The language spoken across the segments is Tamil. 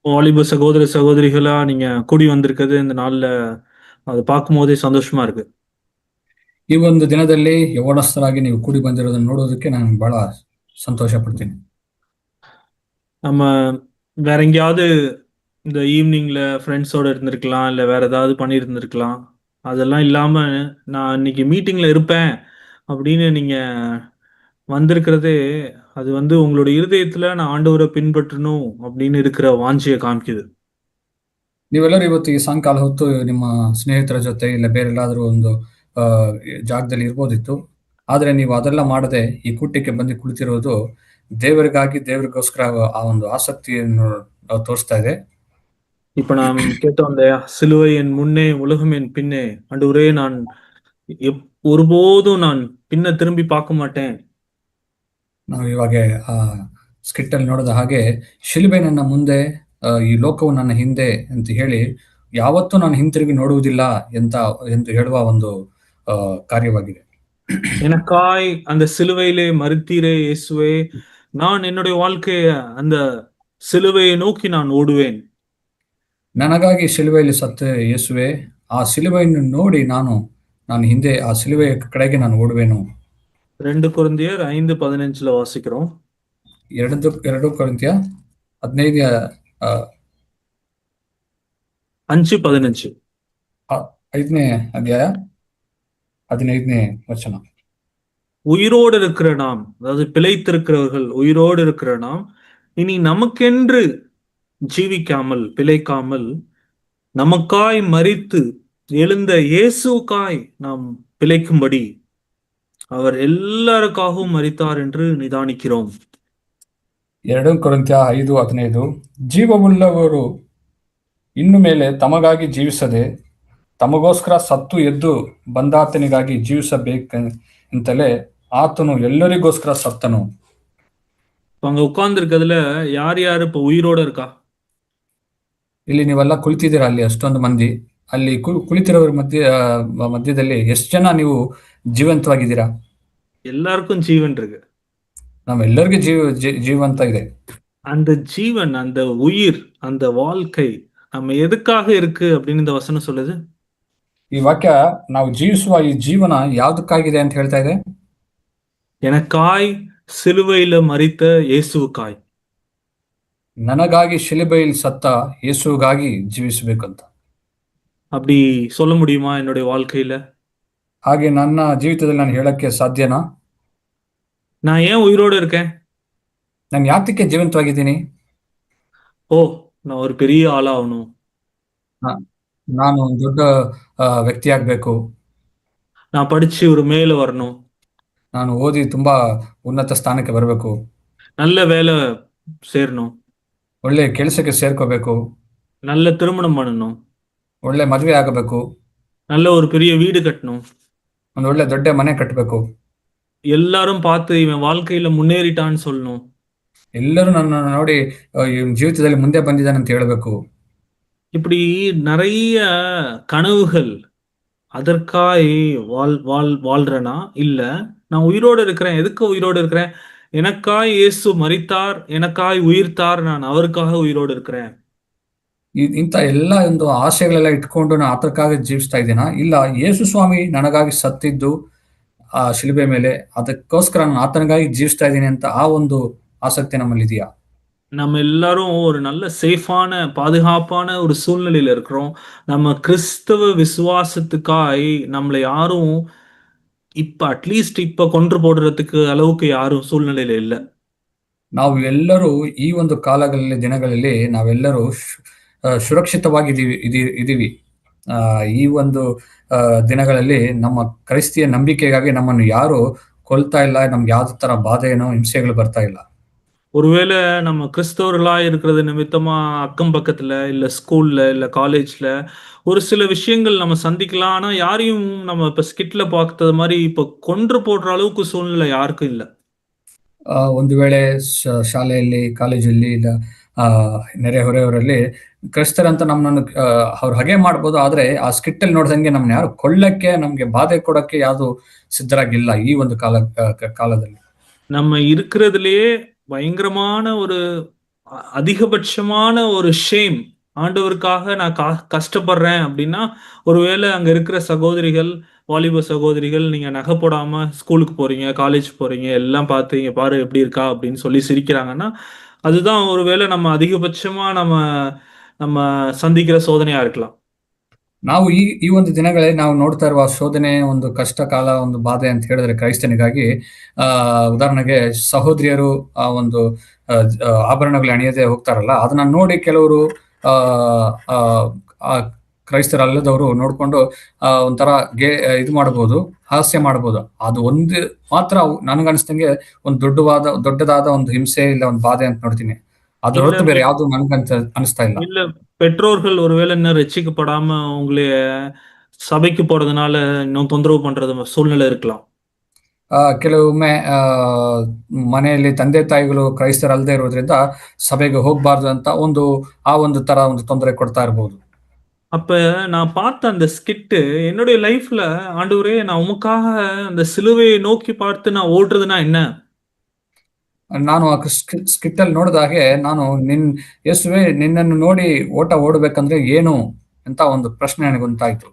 வாலிப சகோதர சகோதரிகளா நீங்க கூடி வந்திருக்கிறது இந்த நாள்ல அது பார்க்கும்போதே சந்தோஷமா இருக்கு. ಈ ಒಂದು ದಿನದಲ್ಲಿ ಯೌವನಸ್ಥರಾಗಿ ನೀವು ಕೂಡಿ ಬಂದಿರೋದನ್ನು ನೋಡೋದಕ್ಕೆ ನಾನು ಬಹಳ ಸಂತೋಷ ಪಡ್ತೀನಿ. நம்ம வேற எங்கேயாவது இந்த ஈவினிங்ல ஃப்ரெண்ட்ஸோட இருந்திருக்கலாம், இல்ல வேற ஏதாவது பண்ணியிருந்திருக்கலாம். அதெல்லாம் இல்லாம நான் இன்னைக்கு மீட்டிங்ல இருப்பேன் அப்படின்னு நீங்க வந்திருக்கிறதே, அது வந்து உங்களுடைய இருதயத்துல நான் ஆண்டவரை பின்பற்றணும் அப்படின்னு இருக்கிற வாஞ்சியை காமிக்குது. ನೀವೆಲ್ಲರೂ ಇವತ್ತು ಈ ಸಾಯಂಕಾಲ ಹೊತ್ತು ನಿಮ್ಮ ಸ್ನೇಹಿತರ ಜೊತೆ ಇಲ್ಲ ಬೇರೆ ಎಲ್ಲಾದರೂ ಒಂದು ಆ, ಜಾಗದಲ್ಲಿ ಇರ್ಬೋದಿತ್ತು. ಆದರೆ ನೀವು ಅದೆಲ್ಲ ಮಾಡದೆ ಈ ಕೂಟಕ್ಕೆ ಬಂದು ಕುಳಿತಿರೋದು ದೇವರಿಗಾಗಿ ದೇವರಿಗೋಸ್ಕರ ಆ ಒಂದು ಆಸಕ್ತಿಯನ್ನು ತೋರಿಸ್ತಾ ಇದೆ. இப்ப நாம் கேட்டோம் இல்லையா, சிலுவை என் முன்னே உலகம் என் பின்னே. ஆண்டவரே, நான் ஒருபோதும் நான் பின்ன திரும்பி பார்க்க மாட்டேன். ನಾವು ಇವಾಗ ಆ ಸ್ಕಿಟ್ ಅಲ್ಲಿ ನೋಡಿದ ಹಾಗೆ ಶಿಲುಬೆ ನನ್ನ ಮುಂದೆ, ಈ ಲೋಕವು ನನ್ನ ಹಿಂದೆ ಅಂತ ಹೇಳಿ ಯಾವತ್ತೂ ನಾನು ಹಿಂತಿರುಗಿ ನೋಡುವುದಿಲ್ಲ ಎಂತ ಎಂದು ಹೇಳುವ ಒಂದು ಕಾರ್ಯವಾಗಿದೆ. எனக்காய் அந்த சிலுவையிலே மரித்தீரே இயேசுவே, நான் என்னுடைய வாழ்க்கைய அந்த சிலுவையை நோக்கி நான் ஓடுவேன். ನನಗಾಗಿ ಶಿಲುಬೆಯಲ್ಲಿ ಸತ್ತ ಯೇಸುವೆ, ಆ ಶಿಲುಬೆಯನ್ನು ನೋಡಿ ನಾನು ಹಿಂದೆ ಆ ಶಿಲುಬೆಯ ಕಡೆಗೆ ನಾನು ಓಡುವೆನು. 2 கொரிந்தியர் 5:15 வாசிக்கிறோம். 2 ಕೊರಿಂಥ್ಯ 15 5:15 5ನೇ ಅಧ್ಯಾಯ 15ನೇ ವಚನ. உயிரோடு இருக்கிற நாம், அதாவது பிழைத்திருக்கிறவர்கள், உயிரோடு இருக்கிற நாம் இனி நமக்கென்று ஜீவிக்காமல் பிழைக்காமல் நமக்காய் மரித்து எழுந்த இயேசுக்காய் நாம் பிழைக்கும்படி அவர் எல்லாருக்காகவும் மரித்தார் என்று நிதானிக்கிறோம். 2 ಕೊರಿಂಥ್ಯ 5:15 ಜೀವವುಳ್ಳವರು ಇನ್ನು ಮೇಲೆ ತಮಗಾಗಿ ಜೀವಿಸದೆ ತಮಗೋಸ್ಕರ ಸತ್ತು ಎದ್ದು ಬಂದಾತನಿಗಾಗಿ ಜೀವಿಸಬೇಕೆಂತಲೇ ಆತನು ಎಲ್ಲರಿಗೋಸ್ಕರ ಸತ್ತನು. அங்க உட்கார்ந்து இருக்கிறதுல யார் யார் இப்ப உயிரோட இருக்கா? ಇಲ್ಲಿ ನೀವೆಲ್ಲ ಕುಳಿತಿದ್ದೀರಾ, ಅಲ್ಲಿ ಅಷ್ಟೊಂದು ಮಂದಿ. ಅಲ್ಲಿ ಕುಳಿತಿರೋರ ಮಧ್ಯದಲ್ಲಿ ಎಷ್ಟು ಜನ ನೀವು ಜೀವಂತವಾಗಿದ್ದೀರಾ? எல்லாருக்கும் ஜீவன் இருக்கு. ನಾವೆಲ್ಲರಿಗೂ ಜೀವಂತ ಇದೆ. அந்த ஜீவன், அந்த உயிர், அந்த வாழ்க்கை நம்ம எதுக்காக இருக்கு அப்படின்னு இந்த வசனம் சொல்லுது. ಈ ವಾಕ್ಯ ನಾವು ಜೀವಿಸುವ ಈ ಜೀವನ ಯಾವ್ದಕ್ಕಾಗಿದೆ ಅಂತ ಹೇಳ್ತಾ ಇದೆ? எனக்காய் சிலுவையில மரித்த இயேசுவுக்காய். ನನಗಾಗಿ ಶಿಲುಬೆಯಲ್ಲಿ ಸತ್ತ ಯೇಸುಗಾಗಿ ಜೀವಿಸಬೇಕಂತ. அப்படி சொல்ல முடியுமா என்னுடைய வாழ்க்கையில? ಹಾಗೆ ನನ್ನ ಜೀವಿತದಲ್ಲಿ ನಾನು ಹೇಳಕ್ಕೆ ಸಾಧ್ಯನಾ? நான் ஏன் உயிரோடு இருக்கேன்? ನಾನು ಯಾತಕ್ಕೆ ಜೀವಂತವಾಗಿದ್ದೀನಿ? ஓ, நான் ஒரு பெரிய ஆளாகணும், ನಾನು ಒಂದು ದೊಡ್ಡ ವ್ಯಕ್ತಿ ಆಗ್ಬೇಕು, நான் படிச்சு ஒரு மேல வரணும், ನಾನು ಓದಿ ತುಂಬಾ ಉನ್ನತ ಸ್ಥಾನಕ್ಕೆ ಬರಬೇಕು, நல்ல வேலை சேரணும், ಒಳ್ಳೆ ಕೆಲಸಕ್ಕೆ ಸೇರ್ಕೋಬೇಕು, நல்ல திருமணம் பண்ணணும், ಒಳ್ಳೆ ಮದುವೆ ಆಗಬೇಕು, நல்ல ஒரு பெரிய வீடு கட்டணும், ಒಂದು ಒಳ್ಳೆ ದೊಡ್ಡ ಮನೆ ಕಟ್ಟಬೇಕು, எல்லாரும் பார்த்து இவன் வாழ்க்கையில முன்னேறிட்டான்னு சொல்லணும், ಎಲ್ಲರೂ ನನ್ನ ನೋಡಿ ಜೀವಿತದಲ್ಲಿ ಮುಂದೆ ಬಂದಿದ್ದಾನೆ ಅಂತ ಹೇಳಬೇಕು. இப்படி நிறைய கனவுகள். அதற்காய் வாழ்றனா? இல்ல, நான் உயிரோடு இருக்கிறேன். எதுக்கு உயிரோடு இருக்கிறேன்? எனக்காய் இயேசு மரித்தார், எனக்காய் உயிர்த்தார், நான் அவருக்காக உயிரோடு இருக்கிறேன். ಇಂಥ ಎಲ್ಲ ಒಂದು ಆಸೆಗಳೆಲ್ಲ ಇಟ್ಕೊಂಡು ನಾನು ಆತಕ್ಕಾಗಿ ಜೀವಿಸ್ತಾ ಇದ್ದೀನಾ? ಇಲ್ಲ, ಯೇಸು ಸ್ವಾಮಿ ನನಗಾಗಿ ಸತ್ತಿದ್ದು ಆ ಶಿಲುಬೆ ಮೇಲೆ, ಅದಕ್ಕೋಸ್ಕರ ನಾನು ಆತನಿಗಾಗಿ ಜೀವಿಸ್ತಾ ಇದ್ದೀನಿ ಅಂತ ಆ ಒಂದು ಆಸಕ್ತಿ ನಮ್ಮಲ್ಲಿ ಇದೆಯಾ? நம்ம எல்லாரும் ஒரு நல்ல சேஃபான, பாதுகாப்பான ஒரு சூழ்நிலையில இருக்கிறோம். நம்ம கிறிஸ்தவ விசுவாசத்துக்காய் நம்மளை யாரும் இப்ப அட்லீஸ்ட் இப்ப கொன்று போடுறதுக்கு அளவுக்கு யாரும் சூழ்நிலையில இல்ல. ನಾವು ಎಲ್ಲರೂ ಈ ಒಂದು ದಿನಗಳಲ್ಲಿ ನಾವೆಲ್ಲರೂ ಸುರಕ್ಷಿತವಾಗಿದ್ದೀವಿ ಇದೀವಿ. ಈ ಒಂದು ದಿನಗಳಲ್ಲಿ ನಮ್ಮ ಕ್ರೈಸ್ತಿಯ ನಂಬಿಕೆಗಾಗಿ ನಮ್ಮನ್ನು ಯಾರು ಕೊಲ್ತಾ ಇಲ್ಲ, ನಮ್ಗೆ ಯಾವ್ದು ತರ ಬಾಧೆನೋ ಹಿಂಸೆಗಳು ಬರ್ತಾ ಇಲ್ಲ. ஒருவேளை நம்ம கிறிஸ்தவர்களா இருக்கிறது நிமித்தமா அக்கம் பக்கத்துல, இல்ல ஸ்கூல்ல, இல்ல காலேஜ்ல ஒரு சில விஷயங்கள் நம்ம சந்திக்கலாம். ஆனா யாரையும் நம்ம இப்ப ஸ்கிட்ல பார்த்தது மாதிரி இப்ப கொன்று போடுற அளவுக்கு சூழ்நிலை யாருக்கும் இல்ல. ಒಂದು ವೇಳೆ ಶಾಲೆಯಲ್ಲಿ, ಕಾಲೇಜಲ್ಲಿ, ಇಲ್ಲ ನೆರೆಹೊರೆಯವರಲ್ಲಿ ಕ್ರೈಸ್ತರಂತ ನಮ್ಮನ್ನು ಅವ್ರು ಹಾಗೆ ಮಾಡ್ಬೋದು. ಆದ್ರೆ ಆ ಸ್ಕಿಟ್ ಅಲ್ಲಿ ನೋಡ್ದಂಗೆ ನಮ್ನ ಯಾರು ಕೊಳ್ಳಕ್ಕೆ, ನಮ್ಗೆ ಬಾಧೆ ಕೊಡಕ್ಕೆ ಯಾವುದು ಸಿದ್ಧರಾಗಿಲ್ಲ ಈ ಒಂದು ಕಾಲದಲ್ಲಿ. நம்ம இருக்கிறதுலயே பயங்கரமான ஒரு அதிகபட்சமான ஒரு ஷேம். ஆண்டவருக்காக நான் கஷ்டப்படுறேன் அப்படின்னா, ஒருவேளை அங்க இருக்கிற சகோதரிகள், வாலிப சகோதரிகள், நீங்க நகை போடாம ஸ்கூலுக்கு போறீங்க, காலேஜ் போறீங்க, எல்லாம் பார்த்து இங்க பாரு எப்படி இருக்கா அப்படின்னு சொல்லி சிரிக்கிறாங்கன்னா, அதுதான் ஒருவேளை நம்ம அதிகபட்சமா நம்ம நம்ம சந்திக்கிற சோதனையா இருக்கலாம். ನಾವು ಈ ಒಂದು ದಿನಗಳಲ್ಲಿ ನಾವು ನೋಡ್ತಾ ಇರುವ ಶೋಧನೆ, ಒಂದು ಕಷ್ಟ ಕಾಲ, ಒಂದು ಬಾಧೆ ಅಂತ ಹೇಳಿದ್ರೆ ಕ್ರೈಸ್ತನಿಗಾಗಿ, ಆ ಉದಾಹರಣೆಗೆ ಸಹೋದರಿಯರು ಆ ಒಂದು ಆಭರಣಗಳು ಅಣಿಯದೆ ಹೋಗ್ತಾರಲ್ಲ, ಅದನ್ನ ನೋಡಿ ಕೆಲವರು ಆ ಆ ಆ ಕ್ರೈಸ್ತರಲ್ಲದವರು ನೋಡ್ಕೊಂಡು ಒಂಥರ ಇದು ಮಾಡಬಹುದು, ಹಾಸ್ಯ ಮಾಡಬಹುದು. ಅದು ಒಂದು ಮಾತ್ರ ನನಗನ್ಸ್ದಂಗೆ ಒಂದು ದೊಡ್ಡದಾದ ಒಂದು ಹಿಂಸೆ ಇಲ್ಲ ಒಂದು ಬಾಧೆ ಅಂತ ನೋಡ್ತೀನಿ. ಅದ್ರ இல்ல ಹೊರತು ಬೇರೆ ಯಾವ್ದು ನನ್ಗಂತ ಅನಿಸ್ತಾ ಇಲ್ಲ. இல்ல பெற்றோர்கள் ஒருவேளை இன்னும் ரட்சிக்கப்படாம உங்களைய சபைக்கு போறதுனால இன்னும் தொந்தரவு பண்றது சூழ்நிலை இருக்கலாம். ಕೆಲವೊಮ್ಮೆ ಮನೆಯಲ್ಲಿ ತಂದೆ ತಾಯಿಗಳು ಕ್ರೈಸ್ತರಲ್ಲದೆ ಇರೋದ್ರಿಂದ ಸಭೆಗೆ ಹೋಗ್ಬಾರ್ದು ಅಂತ ಒಂದು ತರ ಒಂದು ತೊಂದರೆ ಕೊಡ್ತಾ ಇರ್ಬೋದು. அப்ப நான் பார்த்த அந்த ஸ்கிட்டு என்னுடைய லைஃப்ல, ஆண்டவரே நான் உமக்காக அந்த சிலுவையை நோக்கி பார்த்து நான் ஓடுறதுன்னா என்ன? ನಾನು ಆ ಸ್ಕಿಟ್ ಅಲ್ಲಿ ನೋಡಿದ ಹಾಗೆ, ನಾನು ಯೇಸುವೆ ನಿನ್ನನ್ನು ನೋಡಿ ಓಟ ಓಡಬೇಕಂದ್ರೆ ಏನು ಅಂತ ಒಂದು ಪ್ರಶ್ನೆ ನನಗೆ ಉಂಟಾಯ್ತು.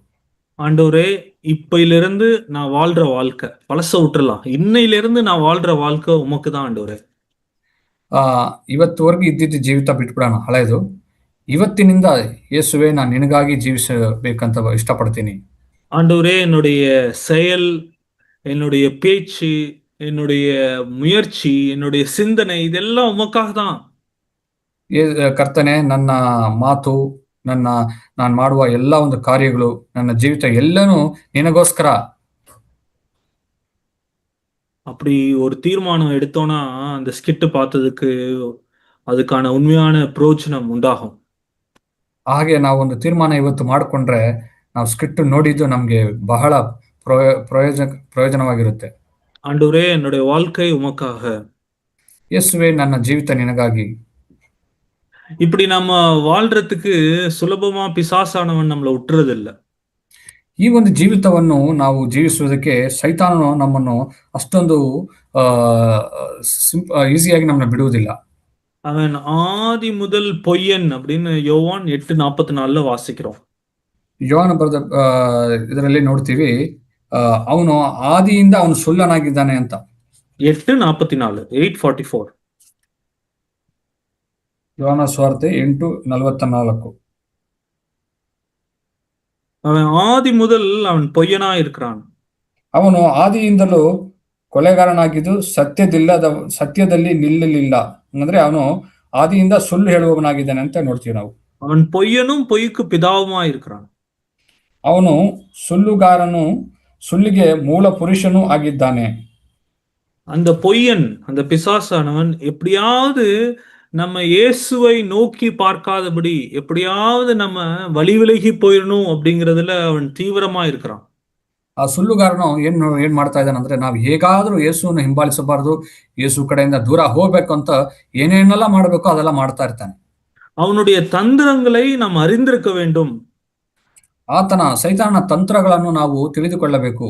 ஆண்டவரே, இப்பயிலிருந்து நான் வாழ்ற வாழ்க்கை பழச விட்டுறலாம். இன்னையிலிருந்து நான் வாழ்ற வாழ்க்கை உமக்கு தான் ஆண்டவரே. ಆ ಇವತ್ತುವರೆಗೂ ಇದ್ದಿದ್ದ ಜೀವಿತ ಬಿಟ್ಬಿಡೋಣ ಹಳೆಯದು. ಇವತ್ತಿನಿಂದ ಯೇಸುವೆ ನಾನು ನಿನಗಾಗಿ ಜೀವಿಸಬೇಕಂತ ಇಷ್ಟಪಡ್ತೀನಿ. ஆண்டவரே, என்னுடைய செயல், என்னுடைய பேச்சு, என்னுடைய முயற்சி, என்னுடைய சிந்தனை இதெல்லாம் உமக்காக தான். ಕರ್ತನೆ, ನನ್ನ ಮಾತು, ನಾನು ಮಾಡುವ ಎಲ್ಲ ಒಂದು ಕಾರ್ಯಗಳು, ನನ್ನ ಜೀವಿತ ಎಲ್ಲನೂ ನಿನಗೋಸ್ಕರ. அப்படி ஒரு தீர்மானம் எடுத்தோம்னா, அந்த ஸ்கிட் பார்த்ததுக்கு அதுக்கான உண்மையான பிரயோஜனம் உண்டாகும். ಹಾಗೆ ನಾವೊಂದು ತೀರ್ಮಾನ ಇವತ್ತು ಮಾಡಿಕೊಂಡ್ರೆ, ನಾವು ಸ್ಕಿಟ್ ನೋಡಿದ್ದು ನಮ್ಗೆ ಬಹಳ ಪ್ರಯೋಜನವಾಗಿರುತ್ತೆ. ஆண்டவரே, என்னுடைய வாழ்க்கை உமக்காக. ಯೇಸುವೆ, ನನ್ನ ಜೀವಿತ ನಿನಗಾಗಿ. இப்படி நம்ம வாழ்றதுக்கு சுலபமா பிசாசானவன் நம்மள விட்டுறதில்ல. ಈ ಒಂದು ಜೀವಿತವನ್ನು ನಾವು ಜೀವಿಸುವುದಕ್ಕೆ ಸೈತಾನನು ನಮ್ಮನ್ನು ಅಷ್ಟೊಂದು ಈಸಿಯಾಗಿ ನಮ್ಮನ್ನ ಬಿಡುವುದಿಲ್ಲ. அவன் ஆதி முதல் பொய்யன் அப்படின்னு யோவான் 8:44 வாசிக்கிறோம். ಯೋಹಾನ ಬರೆದ ಇದರಲ್ಲಿ ನೋಡ್ತೀವಿ, ಅವನು ಆದಿಯಿಂದ ಅವನು ಸುಳ್ಳನಾಗಿದ್ದಾನೆ ಅಂತ. 8:44 8:44 ಯೋಹಾನ ಸುವಾರ್ತೆ 8:44. அவன் ஆதி முதல் அவன் பொய்யனா இருக்கிறான். ಅವನು ಆದಿಯಿಂದಲೂ ಕೊಲೆಗಾರನಾಗಿದ್ದು ಸತ್ಯದಲ್ಲಿ ನಿಲ್ಲಲಿಲ್ಲ. ಅಂದ್ರೆ ಅವನು ಆದಿಯಿಂದ ಸುಳ್ಳು ಹೇಳುವವನಾಗಿದ್ದಾನೆ ಅಂತ ನೋಡ್ತೀವಿ ನಾವು. அவன் பொய்யனும் பொய்க்கு பிதாவுமா இருக்கிறான். ಅವನು ಸುಳ್ಳುಗಾರನು, ಸುಳ್ಳಿಗೆ ಮೂಲ ಪುರುಷನೂ ಆಗಿದ್ದಾನೆ. அந்த பொய்யன், அந்த பிசாசானவன் எப்படியாவது நம்ம இயேசுவை நோக்கி பார்க்காதபடி, எப்படியாவது நம்ம வழி விலகி போயிடணும் அப்படிங்கிறதுல அவன் தீவிரமா இருக்கிறான். ಆ ಸುಳ್ಳುಗಾರನು ಏನ್ ಮಾಡ್ತಾ ಇದ್ದಾನೆ ಅಂದ್ರೆ, ನಾವು ಹೇಗಾದ್ರೂ ಯೇಸುವನ್ನು ಹಿಂಬಾಲಿಸಬಾರದು, ಯೇಸು ಕಡೆಯಿಂದ ದೂರ ಹೋಗ್ಬೇಕು ಅಂತ ಏನೇನೆಲ್ಲ ಮಾಡಬೇಕು ಅದೆಲ್ಲ ಮಾಡ್ತಾ ಇರ್ತಾನೆ. அவனுடைய தந்திரங்களை நாம் அறிந்திருக்க வேண்டும். ಸೈತಾನನ ತಂತ್ರಗಳನ್ನು ನಾವು ತಿಳಿದುಕೊಳ್ಳಬೇಕು.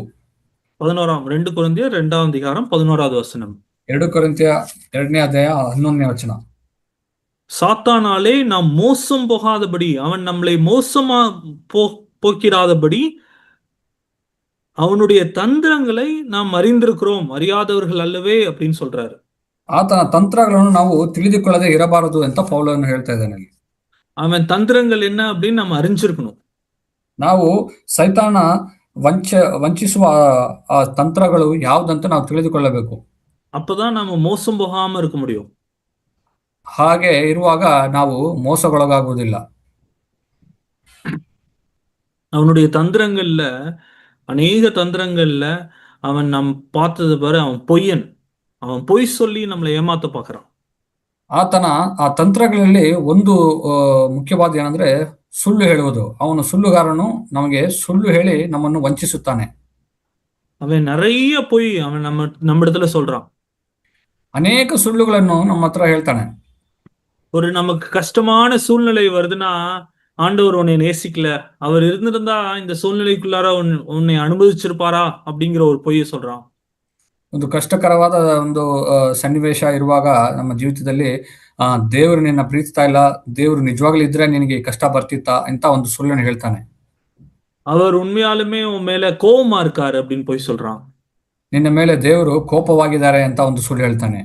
2 ಕೊರಿಂಥಿಯர் 2ஆம் அதிகாரம் 11வது வசனம். 2 ಕೊರಿಂಥಿಯ 2ನೇ ಅಧ್ಯಾಯ 11ನೇ ವಚನ. சாத்தானாலே நாம் மோசம் போகாதபடி, அவன் நம்மளை மோசமா போக்கிடாதபடி அவனுடைய தந்திரங்களை நாம் அறிந்திருக்கிறோம், அறியாதவர்கள் அல்லவே அப்படின்னு சொல்றாரு. ಆತನ ತಂತ್ರಗಳನ್ನು ನಾವು ತಿಳಿದುಕೊಳ್ಳದೆ ಇರಬಾರದು ಅಂತ ಪೌಲನು ಹೇಳ್ತಾ ಇದ್ದಾನೆ. அவன் தந்திரங்கள் என்ன அப்படின்னு நம்ம அறிஞ்சிருக்கணும். ನಾವು ಸೈತಾನ ವಂಚಿಸುವ ಆ ತಂತ್ರಗಳು ಯಾವುದಂತ ನಾವು ತಿಳಿದುಕೊಳ್ಳಬೇಕು. அப்பதான் நம்ம மோசம் போகாம இருக்க முடியும். ಹಾಗೆ ಇರುವಾಗ ನಾವು ಮೋಸಗೊಳಗಾಗುವುದಿಲ್ಲ. அவனுடைய தந்திரங்கள்ல, அநேக தந்திரங்கள்ல அவன் பார்த்தது பாரு, அவன் பொய்யன். அவன் பொய் சொல்லி நம்மளை ஏமாத்த பார்க்கறான். ಆತನ ಆ ತಂತ್ರಗಳಲ್ಲಿ ಒಂದು ಮುಖ್ಯವಾದ ಏನಂದ್ರೆ ಸುಳ್ಳು ಹೇಳುವುದು. ಅವನು ಸುಳ್ಳುಗಾರನು, ನಮಗೆ ಸುಳ್ಳು ಹೇಳಿ ನಮ್ಮನ್ನು ವಂಚಿಸುತ್ತಾನೆ. அவன் நிறைய பொய் அவன் நம்மிடத்துல சொல்றான். ಅನೇಕ ಸುಳ್ಳುಗಳನ್ನು ನಮ್ಮ ಹತ್ರ ಹೇಳ್ತಾನೆ. ஒரு நமக்கு கஷ்டமான சூழ்நிலை வருதுன்னா, ஆண்டவர் உன்னை நேசிக்கல, அவர் இருந்திருந்தா இந்த சூழ்நிலைக்குள்ளார உன்னை அனுமதிச்சிருப்பாரா அப்படிங்கிற ஒரு பொய்யை சொல்றான். ಒಂದು ಕಷ್ಟಕರವಾದ ಒಂದು ಸನ್ನಿವೇಶ ಇರುವಾಗ ನಮ್ಮ ಜೀವಿತದಲ್ಲಿ ದೇವರು ನಿನ್ನ ಪ್ರೀತಿಸ್ತಾ ಇಲ್ಲ, ದೇವರು ನಿಜವಾಗ್ಲೂ ಇದ್ರೆ ನಿನಗೆ ಈ ಕಷ್ಟ ಬರ್ತಿತ್ತಾ ಅಂತ ಒಂದು ಸುಳ್ಳನ್ನು ಹೇಳ್ತಾನೆ. அவர் உண்மையாலுமே உன் மேல கோவமா இருக்காரு அப்படின்னு போய் சொல்றான். ನಿನ್ನ ಮೇಲೆ ದೇವರು ಕೋಪವಾಗಿದ್ದಾರೆ ಅಂತ ಒಂದು ಸುಳ್ಳು ಹೇಳ್ತಾನೆ.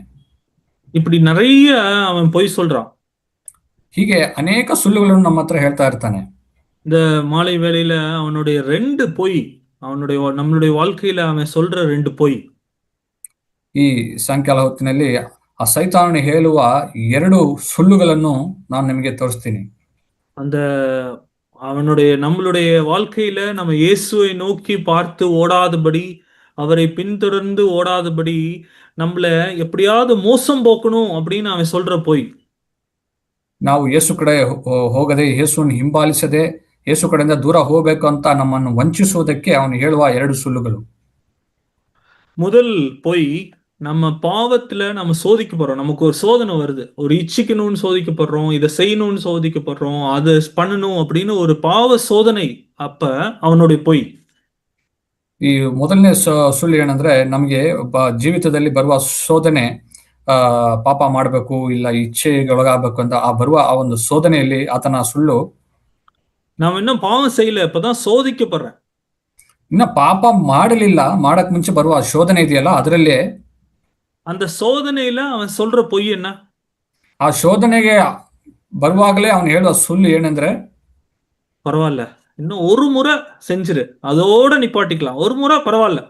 இப்படி நிறைய அவன் பொய் சொல்றான். ಹೀಗೆ ಅನೇಕ ಸುಳ್ಳುಗಳನ್ನು ನಮ್ಮ ಹತ್ರ ಹೇಳ್ತಾ ಇರ್ತಾನೆ. இந்த மாலை வேளையில அவனுடைய 2 பொய், நம்மளுடைய வாழ்க்கையில அவன் சொல்ற 2 பொய். ಈ ಸಾಯಂಕಾಲ ಹೊತ್ತಿನಲ್ಲಿ ಆ ಸೈತಾನನು ಹೇಳುವ 2 ಸುಳ್ಳುಗಳನ್ನು ನಾನು ನಿಮಗೆ ತೋರಿಸ್ತೀನಿ. அந்த நம்மளுடைய வாழ்க்கையில நம்ம இயேசுவை நோக்கி பார்த்து ஓடாதபடி, அவரை பின்தொடர்ந்து ஓடாதபடி, நம்மள எப்படியாவது மோசம் போக்கணும் அப்படின்னு அவன் சொல்ற பொய். ನಾವು ಯೇಸು ಕಡೆ ಹೋಗದೆ, ಯೇಸುವನ್ನು ಹಿಂಬಾಲಿಸದೆ, ಯೇಸು ಕಡೆಯಿಂದ ದೂರ ಹೋಗಬೇಕು ಅಂತ ನಮ್ಮನ್ನು ವಂಚಿಸುವುದಕ್ಕೆ ಅವನು ಹೇಳುವ 2 ಸುಳ್ಳುಗಳು. முதல் பொய், நம்ம பாவத்துல நம்ம சோதிக்கப்படுறோம். நமக்கு ஒரு சோதனை வருது. ஒரு இச்சிக்கணும்னு சோதிக்கப்படுறோம், இதை செய்யணும்னு சோதிக்கப்படுறோம், அதை பண்ணணும் அப்படின்னு ஒரு பாவ சோதனை. அப்ப அவனுடைய பொய். ಈ ಮೊದಲನೇ ಸುಳ್ಳು ಏನಂದ್ರೆ, ನಮಗೆ ಜೀವಿತದಲ್ಲಿ ಬರುವ ಶೋಧನೆ, ಪಾಪ ಮಾಡಬೇಕು ಇಲ್ಲ ಇಚ್ಛೆಗೊಳಗಾಗಬೇಕು ಅಂತ ಬರುವ ಆ ಒಂದು ಶೋಧನೆಯಲ್ಲಿ ಆತನ ಸುಳ್ಳು, நான் இன்னும் பாவம் செய்யல, இப்பதான் சோதிக்கப்படுறேன். ಇನ್ನ ಪಾಪ ಮಾಡಲಿಲ್ಲ, ಮಾಡಕ್ ಮುಂಚೆ ಬರುವ ಶೋಧನೆ ಇದೆಯಲ್ಲ, ಅದರಲ್ಲಿ அந்த சோதனையில அவன் சொல்ற பொய் என்ன? ಆ ಶೋಧನೆಗೆ ಬರುವಾಗಲೇ ಅವನು ಹೇಳುವ ಸುಳ್ಳು ಏನಂದ್ರೆ, பரவாயில்ல, இன்னும் ஒரு முறை செஞ்சிரு, அதோட நிப்பாட்டிக்கலாம், ஒரு முறை பரவாயில்ல.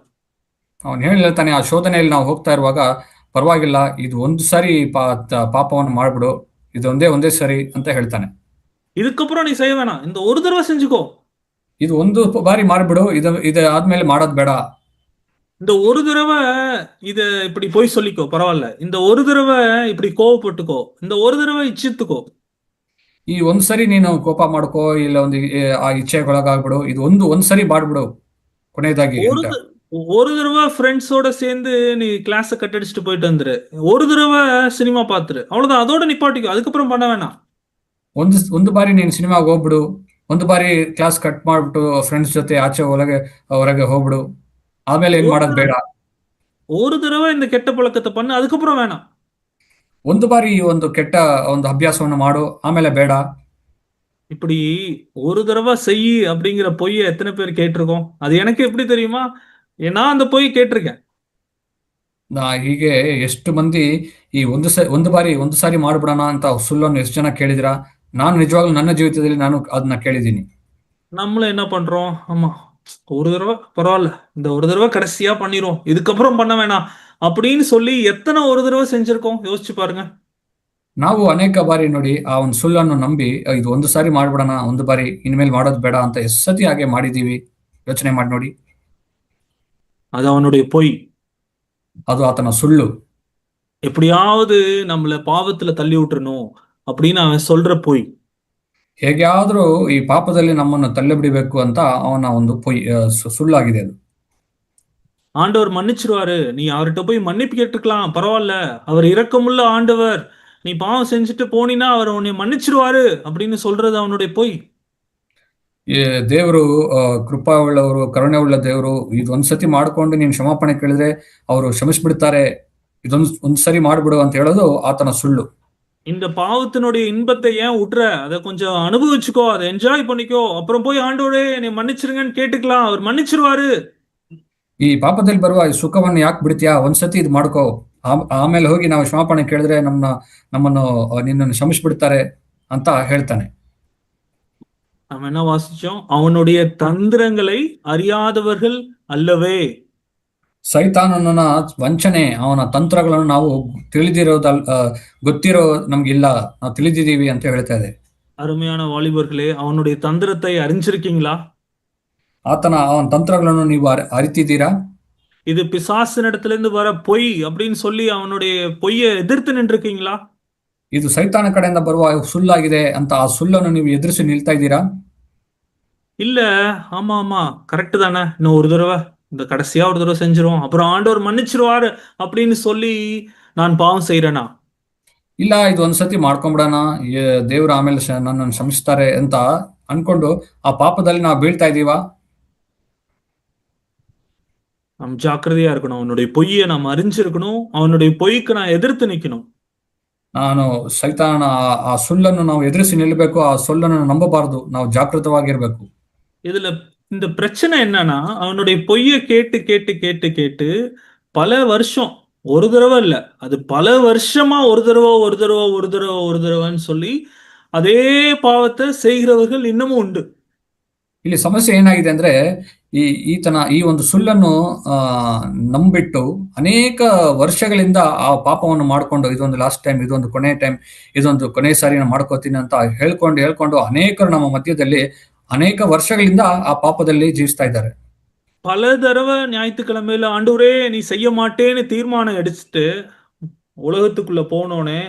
ಅವನು ಹೇಳ್ತಾನೆ, ಆ ಶೋಧನೆಯಲ್ಲಿ ನಾವು ಹೋಗ್ತಾ ಇರುವಾಗ, ಪರವಾಗಿಲ್ಲ, ಇದು ಒಂದು ಸಾರಿ ಪಾಪವನ್ನು ಮಾಡ್ಬಿಡು, ಇದೊಂದೇ ಸರಿ ಅಂತ ಹೇಳ್ತಾನೆ. இதுக்கப்புறம் நீ செய்ய வேணாம், இந்த ஒரு தடவை செஞ்சுக்கோ. ಇದು ಒಂದು ಬಾರಿ ಮಾಡ್ಬಿಡು, ಇದು ಆದ್ಮೇಲೆ ಮಾಡೋದ್ ಬೇಡ. இந்த ஒரு தடவை இத இப்படி போய் சொல்லிக்கோ, பரவாயில்ல. இந்த ஒரு தடவை இப்படி கோவப்பட்டுக்கோ, இந்த ஒரு தடவை இಚ್ಛಿத்துக்கೋ. ಈ ಒಂದ್ಸರಿ ನೀನು ಕೋಪ ಮಾಡ್ಕೋ, ಇಲ್ಲ ಒಂದು ಆ ಇಚ್ಛೆಗೊಳಗಾಗ್ಬಿಡು, ಇದು ಒಂದ್ಸರಿ ಮಾಡ್ಬಿಡು ಕೊನೆಯದಾಗಿ ಅಂತ. ஒரு தடவை ஃப்ரெண்ட்ஸோட சேர்ந்து நீ கிளாஸ கட் அடிச்சுட்டு போயிட்டு வந்துரு, ஒரு தடவை சினிமா பாத்துரு, அவ்வளவுதான், அதோட நிப்பாட்டிக்கோ, அதுக்கப்புறம் பண்ண வேணாம். ಒಂದು ಬಾರಿ ನೀನು ಸಿನಿಮಾಗೆ ಹೋಗ್ಬಿಡು, ಒಂದು ಬಾರಿ ಕ್ಲಾಸ್ ಕಟ್ ಮಾಡ್ಬಿಟ್ಟು ಫ್ರೆಂಡ್ಸ್ ಜೊತೆ ಆಚೆ ಹೊರಗೆ ಹೋಗ್ಬಿಡು, ಆಮೇಲೆ ಏನ್ ಮಾಡೋದ್ ಬೇಡ. ஒரு தடவை இந்த கெட்ட பழக்கத்தை பண்ணு, அதுக்கப்புறம் வேணாம். ಒಂದು ಬಾರಿ ಈ ಒಂದು ಕೆಟ್ಟ ಒಂದು ಅಭ್ಯಾಸವನ್ನು ಮಾಡು, ಆಮೇಲೆ ಬೇಡ. இப்படி ஒரு தடவை செய் அப்படிங்கிற பொய்ய எத்தனை பேர் கேட்டிருக்கோம்? அது எனக்கு எப்படி தெரியுமா? நான் அந்த பொய் கேட்டிருக்கேன். ಹೀಗೆ ಎಷ್ಟು ಮಂದಿ ಈ ಒಂದು ಸಾರಿ ಮಾಡ್ಬಿಡೋಣ ಅಂತ ಸುಳ್ಳನ್ನು ಎಷ್ಟು ಜನ ಕೇಳಿದಿರಾ? ನಾನು ನಿಜವಾಗ್ಲೂ ನನ್ನ ಜೀವಿತದಲ್ಲಿ ನಾನು ಅದನ್ನ ಕೇಳಿದ್ದೀನಿ. நம்மளும் என்ன பண்றோம்? ஆமா, ஒரு தடவை பரவாயில்ல, இந்த ஒரு தடவை கடைசியா பண்ணிரும், இதுக்கப்புறம் பண்ண வேணாம் அப்படின்னு சொல்லி எத்தனை ஒரு தடவை செஞ்சிருக்கோம்? யோசிச்சு பாருங்க. ನಾವು ಅನೇಕ ಬಾರಿ ನೋಡಿ ಆ ಒಂದು ಸುಳ್ಳನ್ನು ನಂಬಿ, ಇದು ಒಂದು ಸಾರಿ ಮಾಡ್ಬಿಡೋಣ, ಒಂದು ಬಾರಿ ಇನ್ಮೇಲೆ ಮಾಡೋದು ಬೇಡ ಅಂತ ಎಷ್ಟು ಸತಿ ಹಾಗೆ ಮಾಡಿದೀವಿ, ಯೋಚನೆ ಮಾಡಿ ನೋಡಿ. அது அவனுடைய பொய். ಅದು ಆತನ ಸುಳ್ಳು. எப்படியாவது நம்மள பாவத்துல தள்ளி விட்டுறணும் அப்படின்னு அவன் சொல்ற பொய். ಹೇಗಾದ್ರೂ ಈ ಪಾಪದಲ್ಲಿ ನಮ್ಮನ್ನು ತಳ್ಳಿಬಿಡಬೇಕು ಅಂತ ಅವನ ಒಂದು ಸುಳ್ಳಾಗಿದೆ ಅದು. ஆண்டவர் மன்னிச்சிருவாரு, நீ அவர்கிட்ட போய் மன்னிப்பு கேட்டுக்கலாம், பரவாயில்ல, அவர் இரக்கமுள்ள ஆண்டவர், நீ பாவம் செஞ்சுட்டு போனீன்னா அவர் உன்னை மன்னிச்சிருவாரு அப்படின்னு சொல்றது அவனுடைய பொய். ದೇವರು ಕೃಪಾ ಉಳ್ಳವರು, ಕರುಣೆ ಉಳ್ಳ ದೇವರು, ಇದೊಂದ್ಸತಿ ಮಾಡ್ಕೊಂಡು ನೀನು ಕ್ಷಮಾಪಣೆ ಕೇಳಿದ್ರೆ ಅವರು ಕ್ಷಮಿಸ್ಬಿಡ್ತಾರೆ, ಒಂದ್ ಸರಿ ಮಾಡ್ಬಿಡು ಅಂತ ಹೇಳೋದು ಆತನ ಸುಳ್ಳು. இந்த பாவத்தினுடைய இன்பத்தை ஏன் விட்டுற? அதை கொஞ்சம் அனுபவிச்சுக்கோ, அதை என்ஜாய் பண்ணிக்கோ, அப்புறம் போய் ஆண்டவரே என்னை மன்னிச்சிருங்கன்னு கேட்டுக்கலாம், அவர் மன்னிச்சிருவாரு. ಈ ಪಾಪದಲ್ಲಿ ಬರುವ ಈ ಸುಖವನ್ನು ಯಾಕೆ ಬಿಡ್ತೀಯಾ? ಒಂದ್ಸತಿ ಇದು ಮಾಡ್ಕೋ, ಆಮೇಲೆ ಹೋಗಿ ನಾವು ಕ್ಷಮಾಪಣೆ ಕೇಳಿದ್ರೆ ನಮ್ಮನ್ನು ನಿನ್ನನ್ನು ಕ್ಷಮಿಸ್ಬಿಡ್ತಾರೆ ಅಂತ ಹೇಳ್ತಾನೆ. நம்ம என்ன வாசிச்சோம்? அவனுடைய தந்திரங்களை அறியாதவர்கள் அல்லவே. ಸೈತಾನನ ವಂಚನೆ, ಅವನ ತಂತ್ರಗಳನ್ನು ನಾವು ಗೊತ್ತಿರೋ ನಮ್ಗಿಲ್ಲ, ನಾವು ತಿಳಿದಿದ್ದೀವಿ ಅಂತ ಹೇಳ್ತಾ ಇದೆ. அருமையான வாலிபர்களே, அவனுடைய தந்திரத்தை அறிஞ்சிருக்கீங்களா? ಅವನ ತಂತ್ರಗಳನ್ನು ನೀವು ಅರಿತಿದ್ದೀರಾ? இது பிசாசினிடத்திலிருந்து வர பொய் அப்படின்னு சொல்லி அவனுடைய பொய்யை எதிர்த்து நின்றுருக்கீங்களா? ಇದು ಸೈತಾನ ಕಡೆಯಿಂದ ಬರುವ ಸುಳ್ಳಾಗಿದೆ ಅಂತ ಆ ಸುಳ್ಳನ್ನು ನೀವು ಎದುರಿಸಿ ನಿಲ್ತಾ ಇದ್ದೀರಾ? இல்ல, ஆமா ஆமா கரெக்ட் தானே, இன்னும் ஒரு தடவை, இந்த கடைசியா ஒரு தடவை செஞ்சிரும், அப்புறம் ஆண்டவர் மன்னிச்சிருவாரு அப்படின்னு சொல்லி நான் பாவம் செய்யறேனா? ಇಲ್ಲ, ಇದು ಒಂದ್ಸತಿ ಮಾಡ್ಕೊಂಡ್ಬಿಡೋಣ, ದೇವ್ರು ಆಮೇಲೆ ನನ್ನನ್ನು ಕ್ಷಮಿಸ್ತಾರೆ ಅಂತ ಅನ್ಕೊಂಡು ಆ ಪಾಪದಲ್ಲಿ ನಾವು ಬೀಳ್ತಾ ಇದೀವಾ? நாம் ஜாக்கிரதையா இருக்கணும். அவனுடைய பொய்யை நாம் அறிஞ்சிருக்கணும். அவனுடைய பொய்க்கு நான் எதிர்த்து நிக்கணும். ನಾನು ಸೈತಾನ ಆ ಸುಳ್ಳನ್ನು ನಾವು ಎದುರಿಸಿ ನಿಲ್ಲಬೇಕು. ಆ ಸುಳ್ಳನ್ನು ನಂಬಬಾರದು. ನಾವು ಜಾಗೃತವಾಗಿರ್ಬೇಕು. இதுல இந்த பிரச்சனை என்னன்னா, அவனுடைய பொய்யை கேட்டு கேட்டு கேட்டு கேட்டு பல வருஷம், ஒரு தடவை இல்ல, அது பல வருஷமா ஒரு தடவை ஒரு தடவை ஒரு தடவை ஒரு தடவைன்னு சொல்லி அதே பாவத்தை செய்கிறவர்கள் இன்னமும் உண்டு. ಇಲ್ಲಿ ಸಮಸ್ಯೆ ಏನಾಗಿದೆ ಅಂದ್ರೆ ಈ ಈತನ ಈ ಒಂದು ಸುಳ್ಳನ್ನು ಆ ನಂಬಿಟ್ಟು ಅನೇಕ ವರ್ಷಗಳಿಂದ ಆ ಪಾಪವನ್ನು ಮಾಡ್ಕೊಂಡು, ಇದೊಂದು ಲಾಸ್ಟ್ ಟೈಮ್, ಇದೊಂದು ಕೊನೆ ಸಾರಿ ನಾನು ಮಾಡ್ಕೋತೀನಿ ಅಂತ ಹೇಳ್ಕೊಂಡು ಹೇಳ್ಕೊಂಡು ಅನೇಕರು ನಮ್ಮ ಮಧ್ಯದಲ್ಲಿ ಅನೇಕ ವರ್ಷಗಳಿಂದ ಆ ಪಾಪದಲ್ಲಿ ಜೀವಿಸ್ತಾ ಇದ್ದಾರೆ. பல தடவை ஞாயிற்றுக்கிழமையில ஆண்டவரே நீ செய்ய மாட்டேன்னு தீர்மானம் எடுத்துட்டு உலகத்துக்குள்ள போனோனே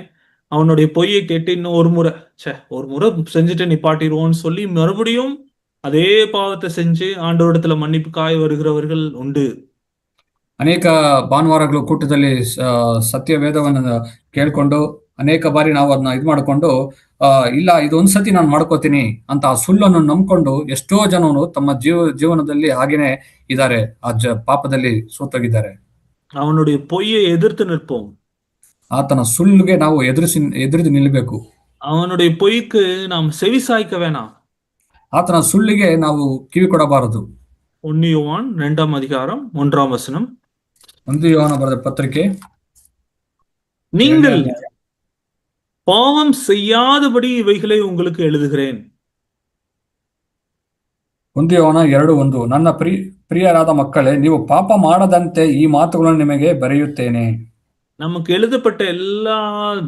அவனுடைய பொய்யை கேட்டு இன்னும் ஒரு முறை செஞ்சுட்டு நிப்பாட்டிடுவோன்னு சொல்லி மறுபடியும் அதே பாவத்தை செஞ்சு ஆண்டவரிடத்துல மன்னிப்புக்காய் வருகிறவர்கள் உண்டு. ಅನೇಕ ಭಾನುವಾರಗಳು ಕೂಟದಲ್ಲಿ ಸತ್ಯ ವೇದವನ್ನು ಕೇಳ್ಕೊಂಡು ಅನೇಕ ಬಾರಿ ನಾವು ಅದನ್ನ ಇದು ಮಾಡಿಕೊಂಡು ಇಲ್ಲ ಇದೊಂದ್ ಸತಿ ನಾನು ಮಾಡ್ಕೋತೀನಿ ಅಂತ ಆ ಸುಳ್ಳನ್ನು ನಂಬ್ಕೊಂಡು ಎಷ್ಟೋ ಜನರು ತಮ್ಮ ಜೀವನದಲ್ಲಿ ಹಾಗೇನೆ ಇದ್ದಾರೆ. ಪಾಪದಲ್ಲಿ ಸೋತೋಗಿದ್ದಾರೆ. அவனுடைய பொய்யை எதிர்த்து நிற்போம். ಆತನ ಸುಳ್ಳಿಗೆ ನಾವು ಎದುರಿದು ನಿಲ್ಲಬೇಕು. அவனுடைய பொய்க்கு நாம் செவி சாய்க்க வேணாம். ಆತನ ಸುಳ್ಳಿಗೆ ನಾವು ಕಿವಿ ಕೊಡಬಾರದು. 1 யோவான் 2ஆம் அதிகாரம் 1ஆம் வசனம். 1 ಯೋಹಾನ ಬರೆದ ಪತ್ರಿಕೆ நீங்கள் பாவம் செய்யாதபடி இவைகளை உங்களுக்கு எழுதுகிறேன். 1 ಯೋಹಾನ 2:1 ನನ್ನ ಪ್ರಿಯರಾದ ಮಕ್ಕಳೇ, ನೀವು ಪಾಪ ಮಾಡದಂತೆ ಈ ಮಾತುಗಳನ್ನು ನಿಮಗೆ ಬರೆಯುತ್ತೇನೆ. நமக்கு எழுதப்பட்ட எல்லா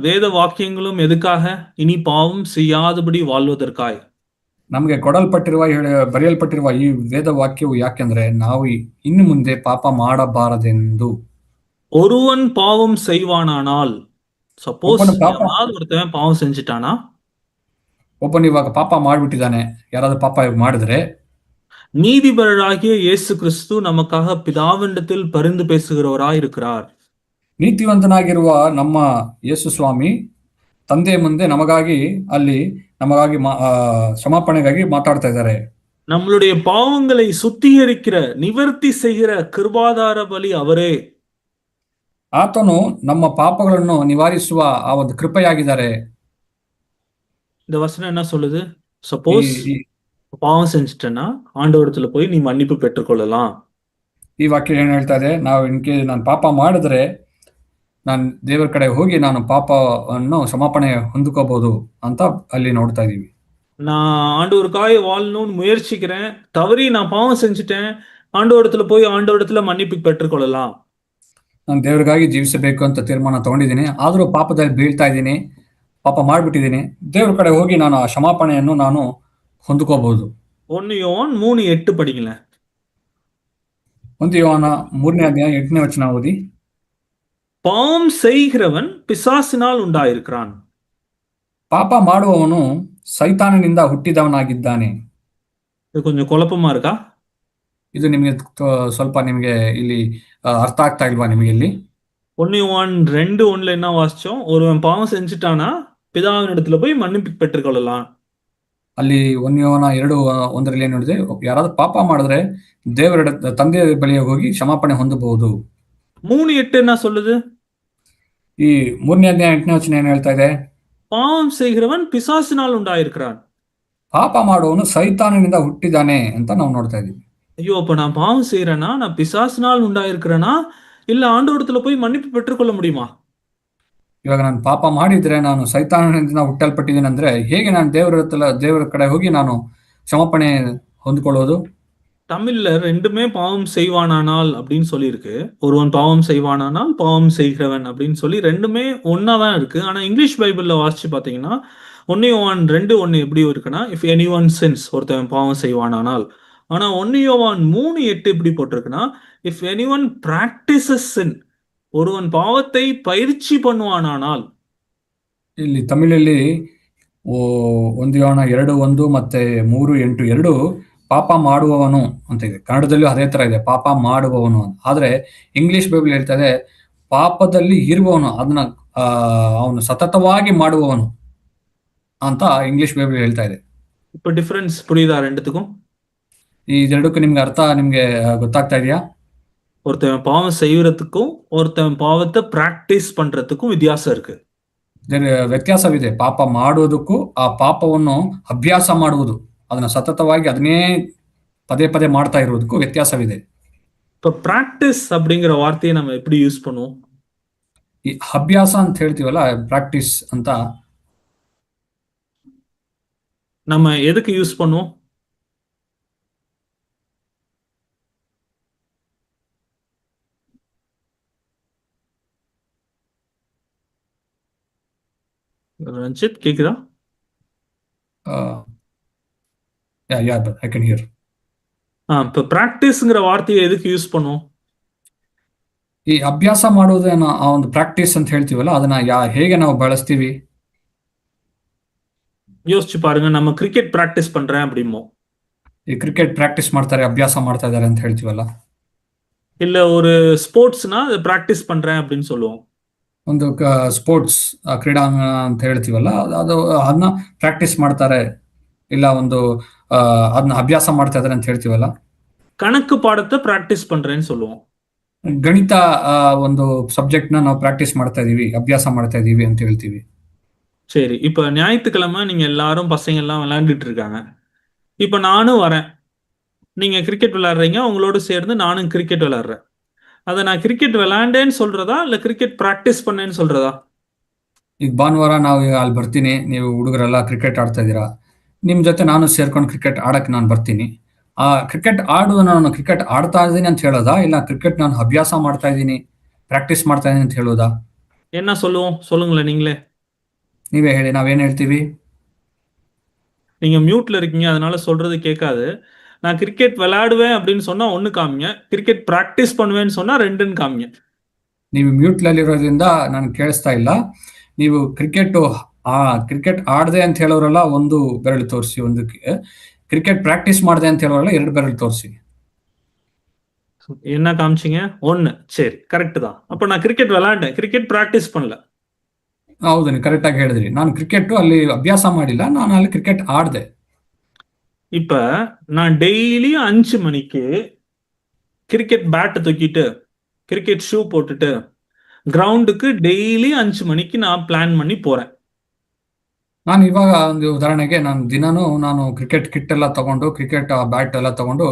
வேத வாக்கியங்களும் எதுக்காக? இனி பாவம் செய்யாதபடி வாழ்வதற்காய். ನಮಗೆ ಬರೆಯಲ್ಪಟ್ಟಿರುವ ಈ ವೇದ ವಾಕ್ಯವು ಯಾಕೆಂದ್ರೆ ನಾವು ಇನ್ನು ಮುಂದೆ ಪಾಪ ಮಾಡಬಾರದೆಂದು. ஒருவன் பாவம் செய்வானானால், சப்போஸ் ஒருத்தன் பாவம் செஞ்சுட்டானா, ಒಬ್ಬನು ಇವಾಗ ಪಾಪ ಮಾಡ್ಬಿಟ್ಟಿದ್ದಾನೆ, ಯಾರಾದ್ರೂ ಪಾಪ ಮಾಡಿದ್ರೆ, நீதிபரராகிய இயேசு கிறிஸ்து நமக்காக பிதாவினிடத்தில் பரிந்து பேசுகிறவராய் இருக்கிறார். ನೀತಿವಂತನಾಗಿರುವ ನಮ್ಮ ಯೇಸು ಸ್ವಾಮಿ ತಂದೆಯ ಮುಂದೆ ನಮಗಾಗಿ ಕ್ಷಮಾಪಣೆಗಾಗಿ ಮಾತಾಡ್ತಾ ಇದ್ದಾರೆ. நம்மளுடைய பாவங்களை சுத்திகரிக்கிற, நிவர்த்தி செய்கிற கிருபாதார பலி அவரே. ಆತನು ನಮ್ಮ ಪಾಪಗಳನ್ನು ನಿವಾರಿಸುವ ಆ ಒಂದು ಕೃಪೆಯಾಗಿದ್ದಾರೆ. இந்த வசனம் என்ன சொல்லுது? சப்போஸ் பாவம் செஞ்சுட்டேன்னா ஆண்டவரத்துல போய் நீ மன்னிப்பு பெற்றுக்கொள்ளலாம். ಈ ವಾಕ್ಯ ಏನ್ ಹೇಳ್ತಾ ಇದೆ? ನಾನು ಪಾಪ ಮಾಡಿದ್ರೆ ನಾನು ದೇವರ ಕಡೆ ಹೋಗಿ ನಾನು ಪಾಪವನ್ನು ಕ್ಷಮಾಪಣೆ ಹೊಂದ್ಕೋಬಹುದು ಅಂತ ಅಲ್ಲಿ ನೋಡ್ತಾ ಇದೀವಿ. நான் ஆண்டவருக்காய் வாழணும்னு முயற்சிக்கிறேன், தவறி நான் பாவம் செஞ்சுட்டேன், ஆண்டவரத்துல போய் ஆண்டவரத்துல மன்னிப்பு பெற்றுக்கொள்ளலாம். ನಾನು ದೇವರಿಗಾಗಿ ಜೀವಿಸಬೇಕು ಅಂತ ತೀರ್ಮಾನ ತಗೊಂಡಿದ್ದೀನಿ, ಆದ್ರೂ ಪಾಪದಲ್ಲಿ ಬೀಳ್ತಾ ಇದ್ದೀನಿ, ಪಾಪ ಮಾಡ್ಬಿಟ್ಟಿದ್ದೀನಿ. ದೇವ್ರ ಕಡೆ ಹೋಗಿ ನಾನು ಆ ಕ್ಷಮಾಪಣೆಯನ್ನು ನಾನು ಹೊಂದ್ಕೋಬಹುದು. 1 யோவான் 3:8 படிங்களேன். 1 ಯೋಹಾನ 3ನೇ ಅಧ್ಯಾಯ 8ನೇ ವಚನ ಓದಿ. பாவம் செய்கிறவன் பிசாசினால் உண்டாயிருக்கிறான். ಪಾಪ ಮಾಡುವವನು ಸೈತಾನನಿಂದ ಹುಟ್ಟಿದವನಾಗಿದ್ದಾನೆ. இது கொஞ்சம் குழப்பமா இருக்கா? ಇದು ನಿಮಗೆ ಸ್ವಲ್ಪ ನಿಮಗೆ ಇಲ್ಲಿ ಅರ್ಥ ಆಗ್ತಾ ಇಲ್ವಾ ನಿಮಗೆ ಇಲ್ಲಿ? 1 யோவான் 2:1 என்ன வாசிச்சோம்? ஒருவன் பாவம் செஞ்சுட்டானா பிதாவினிடத்துல போய் மன்னிப்பு பெற்றுக்கொள்ளலாம். ಅಲ್ಲಿ 1 ಯೋಹಾನ 2:1 ಏನ್ ನೋಡಿದೆ? ಯಾರಾದ್ರೂ ಪಾಪ ಮಾಡಿದ್ರೆ ದೇವರ ತಂದೆಯ ಬಳಿಗೆ ಹೋಗಿ ಕ್ಷಮಾಪಣೆ ಹೊಂದಬಹುದು. 3:8 என்ன சொல்லுது? ಈ 3ನೇ ಅಧ್ಯಾಯ 8ನೇ ವಚನ ಏನ್ ಹೇಳ್ತಾ ಇದೆ? பாவம் செய்கிறவன் பிசாசினால் உண்டாயிருக்கிறான். ಪಾಪ ಮಾಡುವವನು ಸೈತಾನನಿಂದ ಹುಟ್ಟಿದಾನೆ ಅಂತ ನಾವು ನೋಡ್ತಾ ಇದೀವಿ. ஐயோ, அப்ப நான் பாவம் செய்யறேன்னா நான் பிசாசினால் உண்டாயிருக்கிறேனா இல்ல ஆண்டவரத்துல போய் மன்னிப்பு பெற்றுக்கொள்ள முடியுமா? ಇವಾಗ ನಾನು ಪಾಪ ಮಾಡಿದ್ರೆ ನಾನು ಸೈತಾನನಿಂದ ಹುಟ್ಟಲ್ಪಟ್ಟಿದ್ದೀನಿ ಅಂದ್ರೆ ಹೇಗೆ ನಾನು ದೇವರ ಕಡೆ ಹೋಗಿ ನಾನು ಕ್ಷಮಾಪಣೆ ಹೊಂದ್ಕೊಳ್ಳೋದು? தமிழ்ல ரெண்டுமே பாவம் செய்வானானால் அப்படின்னு சொல்லியிருக்கு. ஒருவன் பாவம் செய்வானானால் பாவம் செய்கிறவன் அப்படின்னு சொல்லி ரெண்டுமே ஒன்னாதான் இருக்கு. ஆனா இங்கிலீஷ் பைபிள்ல வாசிச்சு பாத்தீங்கன்னா 1 யோவான் 2:1 எப்படி இருக்குன்னா, இஃப் எனிஒன் சின்ஸ், ஒருத்தன் பாவம் செய்வானானால். ஆனா 1 யோவான் 3:8 எப்படி போட்டிருக்குன்னா, இஃப் எனிஒன் பிராக்டிசஸ் சின், ஒருவன் பாவத்தை பயிற்சி பண்ணுவானானால். ಇಲ್ಲಿ ತಮಿಳಲ್ಲಿ 1 ಯೋಹಾನ 2:1 ಮತ್ತೆ 3:8 ಪಾಪ ಮಾಡುವವನು ಅಂತ ಇದೆ. ಕನ್ನಡದಲ್ಲೂ ಅದೇ ತರ ಇದೆ, ಪಾಪ ಮಾಡುವವನು. ಆದ್ರೆ ಇಂಗ್ಲಿಷ್ ಬೈಬಲ್ ಹೇಳ್ತಾ ಇದೆ ಪಾಪದಲ್ಲಿ ಇರುವವನು, ಅದನ್ನ ಅವನು ಸತತವಾಗಿ ಮಾಡುವವನು ಅಂತ ಇಂಗ್ಲಿಷ್ ಬೈಬಲ್ ಹೇಳ್ತಾ ಇದೆ. இப்ப டிஃபரன்ஸ் புரியுதா ரெண்டுத்துக்கும்? ಈ ಎರಡಕ್ಕೂ ನಿಮ್ಗೆ ಅರ್ಥ ಗೊತ್ತಾಗ್ತಾ ಇದೆಯಾ? ஒருத்தன் பாவம் செய்யறதுக்கும் ஒருத்தன் பாவத்தை பிராக்டிஸ் பண்றதுக்கும் வித்தியாசம் இருக்கு. ವ್ಯತ್ಯಾಸವಿದೆ. ಪಾಪ ಮಾಡುವುದಕ್ಕೂ ಆ ಪಾಪವನ್ನು ಅಭ್ಯಾಸ ಮಾಡುವುದು, ಅದನ್ನ ಸತತವಾಗಿ ಅದನ್ನೇ ಪದೇ ಪದೇ ಮಾಡ್ತಾ ಇರುವುದಕ್ಕೂ ವ್ಯತ್ಯಾಸವಿದೆ. இப்ப பிராக்டிஸ் அப்படிங்கிற வார்த்தையை நம்ம எப்படி யூஸ் பண்ணுவோம்? ಈ ಅಭ್ಯಾಸ ಅಂತ ಹೇಳ್ತೀವಲ್ಲ, ಪ್ರಾಕ್ಟೀಸ್ ಅಂತ, நம்ம எதுக்கு யூஸ் பண்ணுவோம்? ரஞ்சித் கேக்குதா? I can hear. இப்ப பிராக்டிஸ்ங்கிற வார்த்தையை எதுக்கு யூஸ் பண்ணுவோம்? ಈ ಅಭ್ಯಾಸ ಮಾಡುವುದನ್ನ ಆ ಒಂದು ಪ್ರಾಕ್ಟೀಸ್ ಅಂತ ಹೇಳ್ತೀವಲ್ಲ, ಅದನ್ನ ಹೇಗೆ ನಾವು ಬಳಸ್ತೀವಿ? யோசிச்சு பாருங்க. நம்ம கிரிக்கெட் பிராக்டிஸ் பண்றேன் அப்படிமோ, ಈ ಕ್ರಿಕೆಟ್ ಪ್ರಾಕ್ಟೀಸ್ ಮಾಡ್ತಾರೆ, ಅಭ್ಯಾಸ ಮಾಡ್ತಾ ಇದ್ದಾರೆ ಅಂತ ಹೇಳ್ತೀವಲ್ಲ. இல்ல ஒரு ಸ್ಪೋರ್ಟ್ಸ್னா அதை பிராக்டிஸ் பண்றேன் அப்படின்னு சொல்லுவோம். ಒಂದು ಸ್ಪೋರ್ಟ್ಸ್ ಕ್ರೀಡಾಂಗಣ ಅಂತ ಹೇಳ್ತೀವಲ್ಲ, ಅದು ಅದನ್ನ ಪ್ರಾಕ್ಟೀಸ್ ಮಾಡ್ತಾರೆ, ಇಲ್ಲ ಒಂದು ಅದನ್ನ ಅಭ್ಯಾಸ ಮಾಡ್ತಾ ಇದ್ದಾರೆ ಅಂತ ಹೇಳ್ತೀವಲ್ಲ. கணக்கு பாடத்தை பிராக்டிஸ் பண்றேன்னு சொல்லுவோம். ಗಣಿತ ಒಂದು ಸಬ್ಜೆಕ್ಟ್ ನ ನಾವು ಪ್ರಾಕ್ಟೀಸ್ ಮಾಡ್ತಾ ಇದೀವಿ, ಅಭ್ಯಾಸ ಮಾಡ್ತಾ ಇದೀವಿ ಅಂತ ಹೇಳ್ತೀವಿ. சரி, இப்ப ஞாயிற்றுக்கிழமை நீங்க எல்லாரும் பசங்க எல்லாம் விளையாண்டுட்டு இருக்காங்க. இப்ப நானும் வரேன். நீங்க கிரிக்கெட் விளையாடுறீங்க, உங்களோட சேர்ந்து நானும் கிரிக்கெட் விளையாடுறேன். அதை நான் கிரிக்கெட் விளையாண்டேன்னு சொல்றதா இல்ல கிரிக்கெட் பிராக்டிஸ் பண்ணேன்னு சொல்றதா? ಈಗ ಭಾನುವಾರ ನಾವು ಅಲ್ಲಿ ಬರ್ತೀನಿ, ನೀವು ಹುಡುಗರೆಲ್ಲ ಕ್ರಿಕೆಟ್ ಆಡ್ತಾ ಇದ್ದೀರಾ, ನಿಮ್ ಜೊತೆ ನಾನು ಸೇರ್ಕೊಂಡು ಕ್ರಿಕೆಟ್ ಆಡಕ್ಕೆ ನಾನು ಬರ್ತೀನಿ. ಆ ಕ್ರಿಕೆಟ್ ನಾನು ಕ್ರಿಕೆಟ್ ಆಡ್ತಾ ಇದ್ದೀನಿ ಅಂತ ಹೇಳೋದಾ, ಇಲ್ಲ ಕ್ರಿಕೆಟ್ ನಾನು ಅಭ್ಯಾಸ ಮಾಡ್ತಾ ಇದ್ದೀನಿ, ಪ್ರಾಕ್ಟೀಸ್ ಮಾಡ್ತಾ ಇದ್ದೀನಿ ಅಂತ ಹೇಳೋದಾ? என்ன சொல்லுவோம்? சொல்லுங்களேன் நீங்களே. ನೀವೇ ಹೇಳಿ, ನಾವೇನ್ ಹೇಳ್ತೀವಿ? நீங்க மியூட்ல இருக்கீங்க, அதனால சொல்றது கேட்காது. நான் கிரிக்கெட் விளையாடுவேன் அப்படின்னு சொன்னா ஒன்னு காமிங்க, கிரிக்கெட் பிராக்டிஸ் பண்ணுவேன்னு சொன்னா ரெண்டுன்னு காமிங்க. ನೀವು ಮ್ಯೂಟ್ಲಲ್ಲಿರೋದ್ರಿಂದ ನನಗೆ ಕೇಳಿಸ್ತಾ ಇಲ್ಲ. ನೀವು ಕ್ರಿಕೆಟ್ ಆಡದೆ ಅಂತ ಹೇಳೋರೆಲ್ಲ ಒಂದು ಬೆರಳು ತೋರಿಸಿ, ಒಂದು ಕ್ರಿಕೆಟ್ ಪ್ರಾಕ್ಟೀಸ್ ಮಾಡಿದೆ ಅಂತ ಹೇಳೋರೆಲ್ಲ ಎರಡು ಬೆರಳು ತೋರಿಸಿ. என்ன காமிச்சிங்க? ஒன்னு. சரி, கரெக்ட் தான். அப்ப நான் கிரிக்கெட் விளையாண்டேன், கிரிக்கெட் பிராக்டிஸ் பண்ணல. ಹೌದು, ನೀವು ಕರೆಕ್ಟ್ ಆಗಿ ಹೇಳಿದ್ರಿ. ನಾನು ಕ್ರಿಕೆಟ್ ಅಲ್ಲಿ ಅಭ್ಯಾಸ ಮಾಡಿಲ್ಲ, ನಾನು ಅಲ್ಲಿ ಕ್ರಿಕೆಟ್ ಆಡ್ದೆ. இப்ப நான் டெய்லி 5 மணிக்கு கிரிக்கெட் பேட்டை தூக்கிட்டு கிரிக்கெட் ஷூ போட்டுட்டு கிரவுண்டுக்கு டெய்லி 5 மணிக்கு நான் பிளான் பண்ணி போறேன். ನಾನು ಇವಾಗ ಒಂದು ಉದಾಹರಣೆಗೆ, ನಾನು ದಿನಾನು ನಾನು ಕ್ರಿಕೆಟ್ ಕಿಟ್ ಎಲ್ಲ ತಗೊಂಡು, ಕ್ರಿಕೆಟ್ ಬ್ಯಾಟ್ ಎಲ್ಲ ತಗೊಂಡು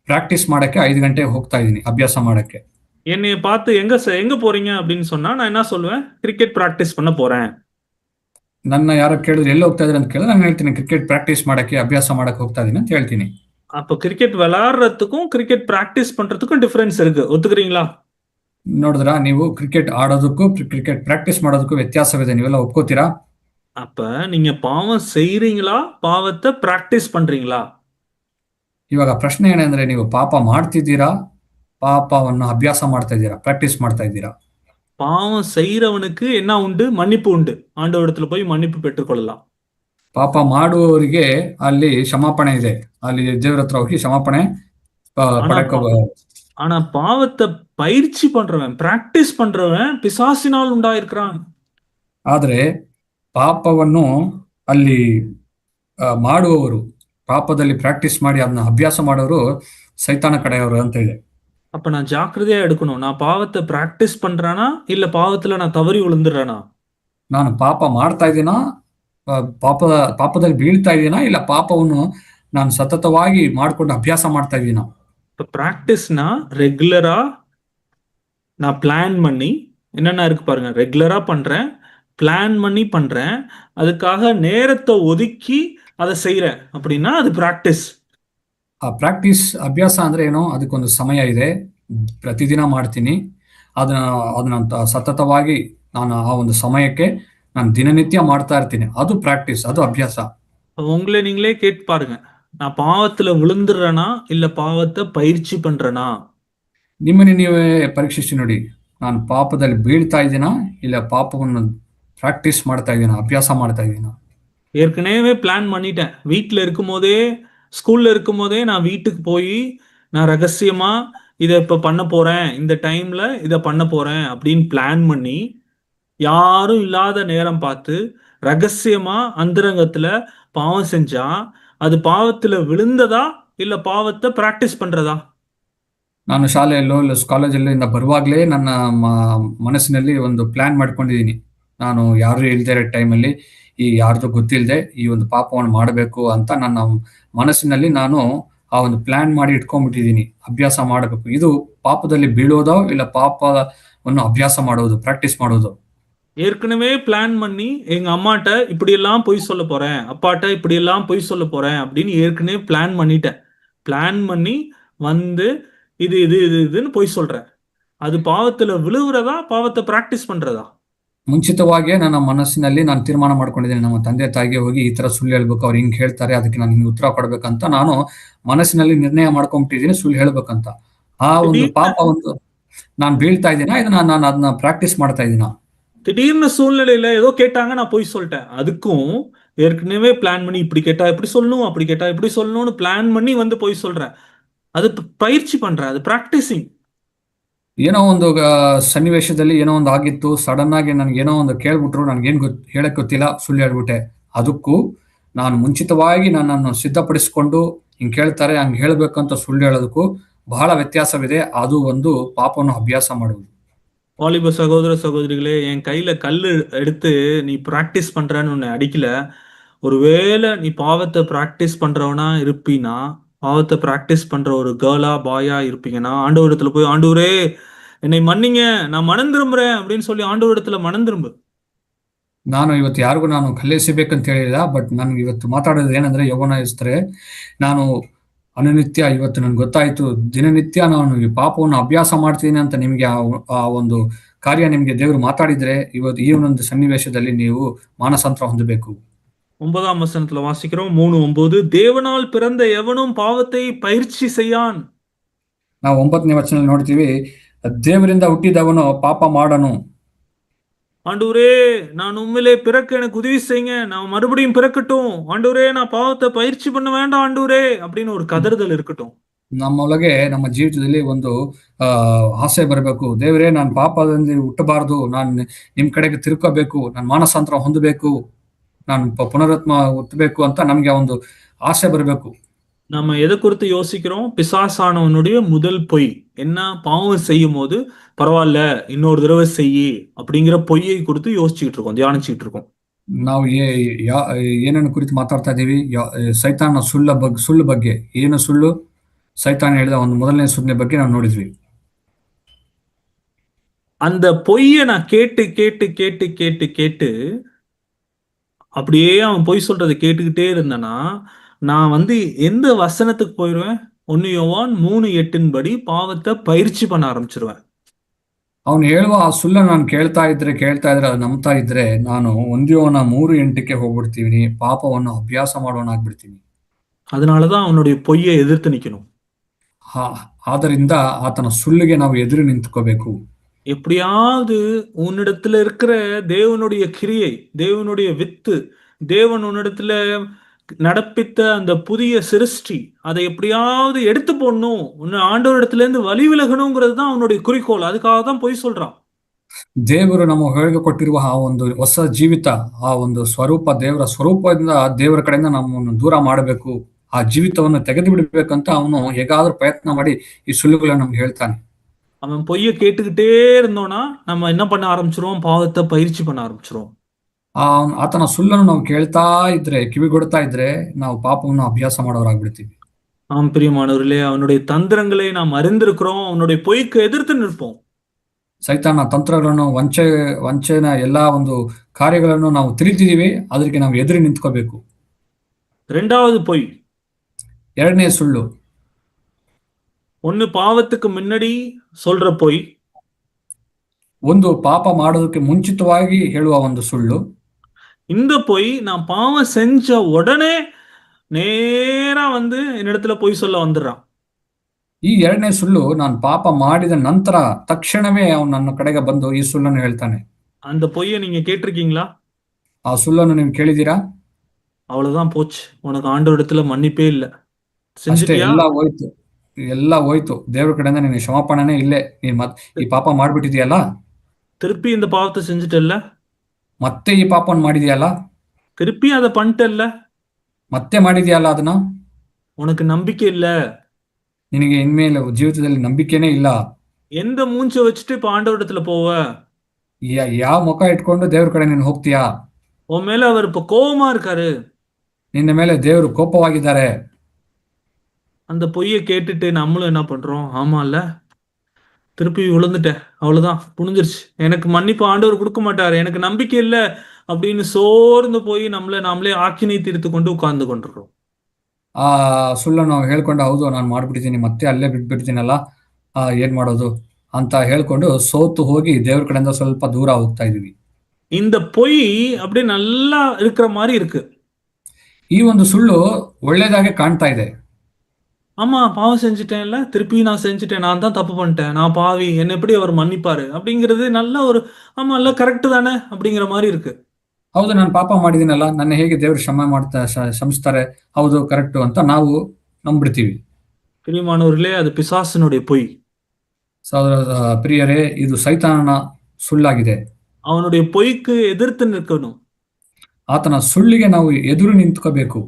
ಪ್ರಾಕ್ಟೀಸ್ ಮಾಡಕ್ಕೆ 5 ಗಂಟೆಗೆ ಹೋಗ್ತಾ ಇದ್ದೀನಿ, ಅಭ್ಯಾಸ ಮಾಡಕ್ಕೆ. என்னைய பார்த்து எங்க போறீங்க அப்படின்னு சொன்னா நான் என்ன சொல்லுவேன்? கிரிக்கெட் பிராக்டிஸ் பண்ண போறேன். ನನ್ನ ಯಾರೋ ಕೇಳಿದ್ರೆ ಎಲ್ಲಿ ಹೋಗ್ತಾ ಇದ್ರಿ ಅಂತ ಕೇಳಿದ್ರೆ ನಾನು ಹೇಳ್ತೀನಿ, ಕ್ರಿಕೆಟ್ ಪ್ರಾಕ್ಟೀಸ್ ಮಾಡಕ್ಕೆ, ಅಭ್ಯಾಸ ಮಾಡಕ್ಕೆ ಹೋಗ್ತಾ ಇದೀನಿ ಅಂತ ಹೇಳ್ತೀನಿ. அப்ப கிரிக்கெட் விளையாடுறதுக்கும் கிரிக்கெட் பிராக்டிஸ் பண்றதுக்கும் டிஃபரன்ஸ் இருக்கு, ஒத்துக்கிறீங்களா? ನೋಡಿದ್ರಾ, ನೀವು ಕ್ರಿಕೆಟ್ ಆಡೋದಕ್ಕೂ ಕ್ರಿಕೆಟ್ ಪ್ರಾಕ್ಟೀಸ್ ಮಾಡೋದಕ್ಕೂ ವ್ಯತ್ಯಾಸವಿದೆ, ನೀವೆಲ್ಲ ಒಪ್ಕೋತೀರಾ? அப்ப நீங்க பாவம் செய்றீங்களா, பாவத்தை பிராக்டிஸ் பண்றீங்களா? ಇವಾಗ ಪ್ರಶ್ನೆ ಏನಂದ್ರೆ, ನೀವು ಪಾಪ ಮಾಡ್ತಿದ್ದೀರಾ, ಪಾಪವನ್ನು ಅಭ್ಯಾಸ ಮಾಡ್ತಾ ಇದ್ದೀರಾ, ಪ್ರಾಕ್ಟೀಸ್ ಮಾಡ್ತಾ ಇದ್ದೀರಾ? பாவம் செய்யறவனுக்கு என்ன உண்டு? மன்னிப்பு உண்டு. ஆண்டவரிடத்துல போய் மன்னிப்பு பெற்றுக்கொள்ளலாம். ಪಾಪ ಮಾಡುವವರಿಗೆ ಅಲ್ಲಿ ಕ್ಷಮಾಪಣೆ ಇದೆ, ಅಲ್ಲಿ ದೇವರ ಹತ್ರ ಹೋಗಿ ಕ್ಷಮಾಪಣೆ ஆனா ಪಡಕ. ஆனா பாவத்தை பயிற்சி பண்றவன், பிராக்டிஸ் பண்றவன் பிசாசினால் உண்டாயிருக்கிறான். ಆದ್ರೆ ಪಾಪವನ್ನು ಅಲ್ಲಿ ಮಾಡುವವರು, ಪಾಪದಲ್ಲಿ ಪ್ರಾಕ್ಟೀಸ್ ಮಾಡಿ ಅದನ್ನ ಅಭ್ಯಾಸ ಮಾಡೋರು ಸೈತಾನ ಕಡೆಯವರು ಅಂತ ಇದೆ. அப்ப நான் ஜாக்கிரதையா எடுக்கணும். நான் பாவத்தை பிராக்டிஸ் பண்றானா இல்ல பாவத்துல நான் தவறி விழுந்துடுறானா? ನಾನು ಪಾಪ ಮಾಡ್ತಾ ಇದ್ದೀನಾ, ಪಾಪದಲ್ಲಿ ಬೀಳ್ತಾ ಇದ್ದೀನಾ, ಇಲ್ಲ ಪಾಪವನ್ನು ನಾನು ಸತತವಾಗಿ ಮಾಡ್ಕೊಂಡು ಅಭ್ಯಾಸ ಮಾಡ್ತಾ ಇದ್ದೀನಾ? இப்ப பிராக்டிஸ்னா ரெகுலரா நான் பிளான் பண்ணி, என்னென்ன இருக்கு பாருங்க, ரெகுலரா பண்றேன், பிளான் பண்ணி பண்றேன், அதுக்காக நேரத்தை ஒதுக்கி அதை செய்யறேன் அப்படின்னா அது பிராக்டிஸ். ಆ ಪ್ರಾಕ್ಟೀಸ್, ಅಭ್ಯಾಸ ಅಂದ್ರೆ ಏನು? ಅದಕ್ಕೊಂದು ಸಮಯ ಇದೆ, ಪ್ರತಿದಿನ ಮಾಡ್ತೀನಿ, ಅದನ್ನ ಸತತವಾಗಿ ನಾನು ಆ ಒಂದು ಸಮಯಕ್ಕೆ ನಾನು ದಿನನಿತ್ಯ ಮಾಡ್ತಾ ಇರ್ತೀನಿ, ಅದು ಪ್ರಾಕ್ಟೀಸ್, ಅದು ಅಭ್ಯಾಸ. உங்களை நீங்களே கேட்டு பாருங்க, நான் பாவத்துல விழுந்துடுறேனா இல்ல பாவத்தை பயிற்சி பண்றேனா? ನಿಮ್ಮನ್ನು ನೀವೇ ಪರೀಕ್ಷಿಸಿ ನೋಡಿ, ನಾನು ಪಾಪದಲ್ಲಿ ಬೀಳ್ತಾ ಇದ್ದೀನಾ, ಇಲ್ಲ ಪಾಪವನ್ನು ಪ್ರಾಕ್ಟೀಸ್ ಮಾಡ್ತಾ ಇದ್ದೀನಾ, ಅಭ್ಯಾಸ ಮಾಡ್ತಾ ಇದ್ದೀನಾ? ஏற்கனவே பிளான் பண்ணிட்டேன். வீட்டில் இருக்கும்போதே, ஸ்கூல்ல இருக்கும்போதே நான் வீட்டுக்கு போய் நான் ரகசியமா இதை இப்ப பண்ண போறேன், இந்த டைம்ல இதை பண்ண போறேன் அப்படின்னு பிளான் பண்ணி யாரும் இல்லாத நேரம் பார்த்து ரகசியமா அந்தரங்கத்துல பாவம் செஞ்சா அது பாவத்துல விழுந்ததா இல்ல பாவத்தை பிராக்டிஸ் பண்றதா? ನಾನು ಶಾಲೆಯಲ್ಲೋ ಇಲ್ಲ ಕಾಲೇಜಲ್ಲೋ ಇಂದ ಬರುವಾಗಲೇ ನನ್ನ ಮನಸ್ಸಿನಲ್ಲಿ ಒಂದು ಪ್ಲಾನ್ ಮಾಡ್ಕೊಂಡಿದ್ದೀನಿ. ನಾನು ಯಾರು ಇಲ್ದೇ ಇರೋ ಟೈಮಲ್ಲಿ ಯಾರ್ದು ಗೊತ್ತಿಲ್ಲದೆ ಈ ಒಂದು ಪಾಪವನ್ನು ಮಾಡಬೇಕು ಅಂತ ನನ್ನ ಮನಸ್ಸಿನಲ್ಲಿ ನಾನು ಆ ಒಂದು ಪ್ಲಾನ್ ಮಾಡಿ ಇಟ್ಕೊಂಡ್ಬಿಟ್ಟಿದ್ದೀನಿ. ಅಭ್ಯಾಸ ಮಾಡಬೇಕು. ಇದು ಪಾಪದಲ್ಲಿ ಬೀಳೋದೋ ಇಲ್ಲ ಪಾಪವನ್ನು ಅಭ್ಯಾಸ ಮಾಡೋದು, ಪ್ರಾಕ್ಟೀಸ್ ಮಾಡೋದು. ஏற்கனவே பிளான் பண்ணி எங்க அம்மாட்ட இப்படியெல்லாம் பொய் சொல்ல போறேன், அப்பாட்ட இப்படியெல்லாம் பொய் சொல்ல போறேன் அப்படின்னு ஏற்கனவே பிளான் பண்ணிட்டேன். பிளான் பண்ணி வந்து இது இது இது இதுன்னு பொய் சொல்றேன். அது பாவத்துல விழுவுறதா, பாவத்தை பிராக்டிஸ் பண்றதா? ಮುಂಚಿತವಾಗಿಯೇ ನನ್ನ ಮನಸ್ಸಿನಲ್ಲಿ ನಾನು ತೀರ್ಮಾನ ಮಾಡ್ಕೊಂಡಿದ್ದೀನಿ. ನಮ್ಮ ತಂದೆ ತಾಯಿಗೆ ಹೋಗಿ ಈ ತರ ಸುಳ್ಳು ಹೇಳ್ಬೇಕು, ಅವ್ರು ಹಿಂಗ್ ಹೇಳ್ತಾರೆ, ಅದಕ್ಕೆ ನಾನು ಹಿಂಗ್ ಉತ್ತರ ಕೊಡ್ಬೇಕಂತ ನಾನು ಮನಸ್ಸಿನಲ್ಲಿ ನಿರ್ಣಯ ಮಾಡ್ಕೊಂಡ್ಬಿಟ್ಟಿದ್ದೀನಿ, ಸುಳ್ಳು ಹೇಳ್ಬೇಕಂತ. ಆ ಒಂದು திடீர்னு ಪಾಪ ಒಂದು ನಾನು ಬೀಳ್ತಾ ಇದ್ದೀನ, ಇದನ್ನ ನಾನು ಅದನ್ನ ಪ್ರಾಕ್ಟೀಸ್ ಮಾಡ್ತಾ ಇದ್ದೀನ. திடீர்னு சூழ்நிலையில ஏதோ கேட்டாங்க, நான் பொய் சொல்லிட்டேன். அதுக்கும் ஏற்கனவே பிளான் பண்ணி இப்படி கேட்டா இப்படி சொல்லணும், அப்படி கேட்டா இப்படி சொல்லணும்னு பிளான் பண்ணி வந்து பொய் சொல்றேன். அது பயிற்சி பண்றேன், அது பிராக்டிசிங். ಏನೋ ಒಂದು ಸನ್ನಿವೇಶದಲ್ಲಿ ಏನೋ ಒಂದು ಆಗಿತ್ತು, ಸಡನ್ ಆಗಿ ನನ್ಗೆ ಏನೋ ಒಂದು ಕೇಳ್ಬಿಟ್ರು, ನನ್ಗೇನ್ ಹೇಳಕ್ ಗೊತ್ತಿಲ್ಲ, ಸುಳ್ಳು ಹೇಳ್ಬಿಟ್ಟೆ. ಅದಕ್ಕೂ ನಾನು ಮುಂಚಿತವಾಗಿ ನನ್ನನ್ನು ಸಿದ್ಧಪಡಿಸಿಕೊಂಡು ಹಿಂಗ್ ಕೇಳ್ತಾರೆ ಹಂಗ್ ಹೇಳ್ಬೇಕಂತ ಸುಳ್ಳು ಹೇಳೋದಕ್ಕೂ ಬಹಳ ವ್ಯತ್ಯಾಸವಿದೆ. ಅದು ಒಂದು ಪಾಪವನ್ನು ಅಭ್ಯಾಸ ಮಾಡುವುದು. வாலிப சகோதர சகோதரிகளே, என் கையில கல்லு எடுத்து நீ பிராக்டிஸ் பண்றன்னு உன்னை அடிக்கல. ஒருவேளை நீ பாவத்தை பிராக்டிஸ் பண்றவனா இருப்பீனா, பாவத்தை பிராக்டிஸ் பண்ற ஒரு கேர்ளா பாயா இருப்பீங்கன்னா, ஆண்டவரிடத்துல போய் ஆண்டவரே என்னை மன்னிங்க, நான் மனம் திரும்புறேன் அப்படின்னு சொல்லி ஆண்டவரிடத்துல மனம் திரும்பு. ನಾನು ಇವತ್ತು ಯಾರಿಗೂ ನಾನು ಕಲ್ಲೆಸಿಬೇಕಂತ ಹೇಳಿಲ್ಲ. ಬಟ್ ನನ್ಗೆ ಇವತ್ತು ಮಾತಾಡೋದು ಏನಂದ್ರೆ, ಯೌವನಸ್ಥರೇ, ನಾನು ಅನುನಿತ್ಯ ಇವತ್ತು ನನ್ಗೆ ಗೊತ್ತಾಯ್ತು, ದಿನನಿತ್ಯ ನಾನು ಈ ಪಾಪವನ್ನು ಅಭ್ಯಾಸ ಮಾಡ್ತೀನಿ ಅಂತ ನಿಮಗೆ ಆ ಒಂದು ಕಾರ್ಯ ನಿಮಗೆ ದೇವರು ಮಾತಾಡಿದ್ರೆ, ಇವತ್ತು ಈ ಒಂದು ಸನ್ನಿವೇಶದಲ್ಲಿ ನೀವು ಮಾನಸಾಂತರ ಹೊಂದಬೇಕು. 9ஆம் வசனத்துல வாசிக்கிறோம், 3:9, தேவனால் பிறந்த எவனும் பாவத்தை பயிற்சி செய்யான். ನಾವು 9ನೇ ವಚನದಲ್ಲಿ ನೋಡ್ತೀವಿ, ದೇವರಿಂದ ಹುಟ್ಟಿದವನು ಪಾಪ ಮಾಡನು. ஆண்டவரே நான் உண்மையிலே பிறக்க எனக்கு உதவி செய்யுங்க, நான் மறுபடியும் பிறக்கட்டும் ஆண்டவரே, நான் பாவத்தை பயிற்சி பண்ண வேண்டாம் ஆண்டவரே அப்படின்னு ஒரு கதறுதல் இருக்கட்டும். ನಮ್ಮೊಳಗೆ ನಮ್ಮ ಜೀವಿತದಲ್ಲಿ ಒಂದು ಆಸೆ ಬರಬೇಕು. ದೇವರೇ, ನಾನು ಪಾಪದಿಂದ ಹುಟ್ಟಬಾರದು, ನಾನು ನಿಮ್ ಕಡೆಗೆ ತಿರ್ಕೋಬೇಕು, ನಾನು ಮಾನಸಾಂತರ ಹೊಂದಬೇಕು, ನಾನು ಪುನರಾತ್ಮ ಹುಟ್ಟಬೇಕು ಅಂತ ನಮ್ಗೆ ಒಂದು ಆಸೆ ಬರಬೇಕು. நம்ம எதை குறித்து யோசிக்கிறோம்? பிசாசானவனுடைய முதல் பொய் என்ன? பாவம் செய்யும் போது பரவாயில்ல இன்னொரு தடவை செய்யி அப்படிங்கிற பொய்யை குறித்து யோசிச்சுட்டு இருக்கோம், தியானிச்சுட்டு இருக்கோம். ನಾವು ಏನನ್ನು ಕುರಿತು ಮಾತಾಡ್ತಾ ಇದೀವಿ? ಸೈತಾನ ಸುಳ್ಳು ಬಗ್ಗೆ. ಏನು ಸುಳ್ಳು? ಸೈತಾನ ಹೇಳಿದ ಒಂದು ಮೊದಲನೇ ಸುಳ್ಳಿನ ಬಗ್ಗೆ ನಾವು ನೋಡಿದ್ವಿ. அந்த பொய்யை நான் கேட்டு கேட்டு கேட்டு கேட்டு கேட்டு அப்படியே அவன் பொய் சொல்றதை கேட்டுக்கிட்டே இருந்தேன்னா, நான் வந்து எந்த வசனத்துக்கு போயிடுவேன்? 1 யோவான் 3:8 படி பாவத்தை பயிற்சி பண்ண ஆரம்பிச்சிருவேன். ಅವನು ಹೇಳುವ ಆ ಸುಳ್ಳನ್ನು ನಾನು ಕೇಳ್ತಾ ಇದ್ರೆ ಅದು ನಂಬ್ತಾ ಇದ್ರೆ, ನಾನು 1 ಯೋನ 3:8ಕ್ಕೆ ಹೋಗ್ಬಿಡ್ತೀನಿ, ಪಾಪವನ್ನು ಅಭ್ಯಾಸ ಮಾಡೋನಾಗ್ಬಿಡ್ತೀನಿ. அதனாலதான் அவனுடைய பொய்யை எதிர்த்து நிக்கணும். ಆದ್ದರಿಂದ ಆತನ ಸುಳ್ಳಿಗೆ ನಾವು ಎದುರು ನಿಂತ್ಕೋಬೇಕು. எப்படியாவது உன்னிடத்துல இருக்கிற தேவனுடைய கிரியை, தேவனுடைய வித்து, தேவன் உன்னிடத்துல நடப்பித்த அந்த புதிய சிருஷ்டி, அதை எப்படியாவது எடுத்து போடணும், உன்னை ஆண்டவரிடத்துல இருந்து வழி விலகணுங்கிறது தான் அவனுடைய குறிக்கோள். அதுக்காக தான் பொய் சொல்றான். ದೇವರು ನಮ್ಮ ಹೊರಗೆ ಕೊಟ್ಟಿರುವ ಆ ಒಂದು ಹೊಸ ಜೀವಿತ, ಆ ಒಂದು ಸ್ವರೂಪ, ದೇವರ ಸ್ವರೂಪದಿಂದ ದೇವರ ಕಡೆಯಿಂದ ನಮ್ಮನ್ನು ದೂರ ಮಾಡಬೇಕು, ಆ ಜೀವಿತವನ್ನು ತೆಗೆದು ಬಿಡಬೇಕಂತ ಅವನು ಹೇಗಾದ್ರೂ ಪ್ರಯತ್ನ ಮಾಡಿ ಈ ಸುಳ್ಳುಗಳನ್ನು ನಮ್ಗೆ ಹೇಳ್ತಾನೆ. அவன் பொய்யை கேட்டுக்கிட்டே இருந்தோம்னா நம்ம என்ன பண்ண ஆரம்பிச்சிருவோம்? பாவத்தை பயிற்சி பண்ண ஆரம்பிச்சிருவோம். ಆತನ ಸುಳ್ಳನ್ನು ನಾವು ಕೇಳ್ತಾ ಇದ್ರೆ, ಕಿವಿಗೊಡ್ತಾ ಇದ್ರೆ, ನಾವು ಪಾಪವನ್ನು ಅಭ್ಯಾಸ ಮಾಡೋರಾಗ್ಬಿಡ್ತೀವಿ. ஆம் பிரியமானவர்களே, அவனுடைய தந்திரங்களை நாம் அறிந்திருக்கிறோம், அவனுடைய பொய்க்கு எதிர்த்து நிற்போம். ಸೈತಾನ ತಂತ್ರಗಳನ್ನು, ವಂಚನ ಎಲ್ಲಾ ಒಂದು ಕಾರ್ಯಗಳನ್ನು ನಾವು ತಿಳಿದಿದ್ದೀವಿ, ಅದಕ್ಕೆ ನಾವು ಎದುರು ನಿಂತ್ಕೋಬೇಕು. இரண்டாவது பொய், ಎರಡನೇ ಸುಳ್ಳು. ஒன்னு பாவத்துக்கு முன்னாடி சொல்ற பொய், ಒಂದು ಪಾಪ ಮಾಡೋದಕ್ಕೆ ಮುಂಚಿತವಾಗಿ ಹೇಳುವ ಒಂದು ಸುಳ್ಳು. இந்த பொய் நான் பாவம் செஞ்ச உடனே நேரா வந்து என்னிடத்துல பொய் சொல்ல வந்துடுறான். ಈ ಎರಡನೇ ಸುಳ್ಳು, ನಾನು ಪಾಪ ಮಾಡಿದ ನಂತರ ತಕ್ಷಣವೇ ಅವನು ನನ್ನ ಕಡೆಗೆ ಬಂದು ಈ ಸುಳ್ಳನ್ನು ಹೇಳ್ತಾನೆ. அந்த பொய்யை நீங்க கேட்டிருக்கீங்களா? ಆ ಸುಳ್ಳನ್ನು ನೀವು ಕೇಳಿದೀರಾ? அவ்வளவுதான் போச்சு, உனக்கு ஆண்டவரிடத்துல மன்னிப்பே இல்ல. ಅಷ್ಟೇ, செஞ்சுட்டியா? ಎಲ್ಲ ಹೋಯ್ತು. ದೇವ್ರ ಕಡೆಯಿಂದ ನಿನಗೆ ಕ್ಷಮಾಪಣನೇ ಇಲ್ಲೇ, ನೀನ್ ಈ ಪಾಪ ಮಾಡ್ಬಿಟ್ಟಿದ್ಯಲ್ಲ, திருப்பி இந்த பாவத்தை செஞ்சுட்டல்ல, ಮತ್ತೆ ಈ ಪಾಪವನ್ನು ಮಾಡಿದ್ಯಲ್ಲ, திருப்பி அதை பண்ணிட்டல்ல, ಮತ್ತೆ ಮಾಡಿದ್ಯಲ್ಲ ಅದನ್ನ, உனக்கு நம்பிக்கை இல்ல, ನಿನಗೆ ಇನ್ಮೇಲೆ ಜೀವಿತದಲ್ಲಿ ನಂಬಿಕೆನೇ ಇಲ್ಲ. எந்த மூஞ்ச வச்சுட்டு இப்ப ஆண்டவரிடத்துல போவ? ಯಾವ ಮುಖ ಇಟ್ಕೊಂಡು ದೇವ್ರ ಕಡೆ ನೀನು ಹೋಗ್ತೀಯಾ? உன் மேல அவர் இப்ப கோவமா இருக்காரு. ನಿನ್ನ ಮೇಲೆ ದೇವರು ಕೋಪವಾಗಿದ್ದಾರೆ. அந்த பொய்ய கேட்டுட்டு நம்மளும் என்ன பண்றோம்? ஆமால்ல, திருப்பி விழுந்துட்டேன். அவ்வளவுதான், முடிஞ்சிருச்சு. எனக்கு மன்னிப்பு ஆண்டவர் குடுக்க மாட்டாரு. எனக்கு நம்பிக்கை இல்ல அப்படின்னு சோர்ந்து போய் நம்மள நாமளே ஆக்கினை தீர்த்துக் கொண்டு உட்கார்ந்து கொண்டிருக்கிறோம். ಆ ಸುಳ್ಳನ್ನು ಹೇಳ್ಕೊಂಡು, ಹೌದು ನಾನು ಮಾಡ್ಬಿಟ್ಟಿದ್ದೀನಿ, ಮತ್ತೆ ಅಲ್ಲೇ ಬಿಟ್ಬಿಡ್ತೀನಲ್ಲ, ಏನ್ ಮಾಡೋದು ಅಂತ ಹೇಳ್ಕೊಂಡು ಸೋತು ಹೋಗಿ ದೇವ್ರ ಕಡೆಯಿಂದ ಸ್ವಲ್ಪ ದೂರ ಹೋಗ್ತಾ ಇದೀವಿ. இந்த பொய் அப்படியே நல்லா இருக்கிற மாதிரி இருக்கு. ಈ ಒಂದು ಸುಳ್ಳು ಒಳ್ಳೇದಾಗೆ ಕಾಣ್ತಾ ಇದೆ. ஆமா, பாவம் செஞ்சுட்டேன்ல, திருப்பி நான் செஞ்சுட்டேன். நான் தான் தப்பு பண்ணிட்டேன். நான் பாவி. என்ன எப்படி அவர் மன்னிப்பாரு? அப்படிங்கிறது நல்ல ஒரு ஆமால்ல, கரெக்ட் தானே அப்படிங்கிற மாதிரி இருக்கு. ಹೌದು, ನಾನು ಪಾಪ ಮಾಡಿದ್ದೀನಲ್ಲ, ನನ್ನ ಹೇಗೆ ದೇವರು ಕ್ಷಮಿಸ್ತಾರೆ, ಹೌದು ಕರೆಕ್ಟು ಅಂತ ನಾವು ನಂಬಿಡ್ತೀವಿ. பிரியமானவர்களே, அது பிசாசினுடைய பொய். ಸಹೋದರ ಪ್ರಿಯರೇ, ಇದು ಸೈತಾನನ ಸುಳ್ಳಾಗಿದೆ. அவனுடைய பொய்க்கு எதிர்த்து நிற்கணும். ಆತನ ಸುಳ್ಳಿಗೆ ನಾವು ಎದುರು ನಿಂತ್ಕೋಬೇಕು.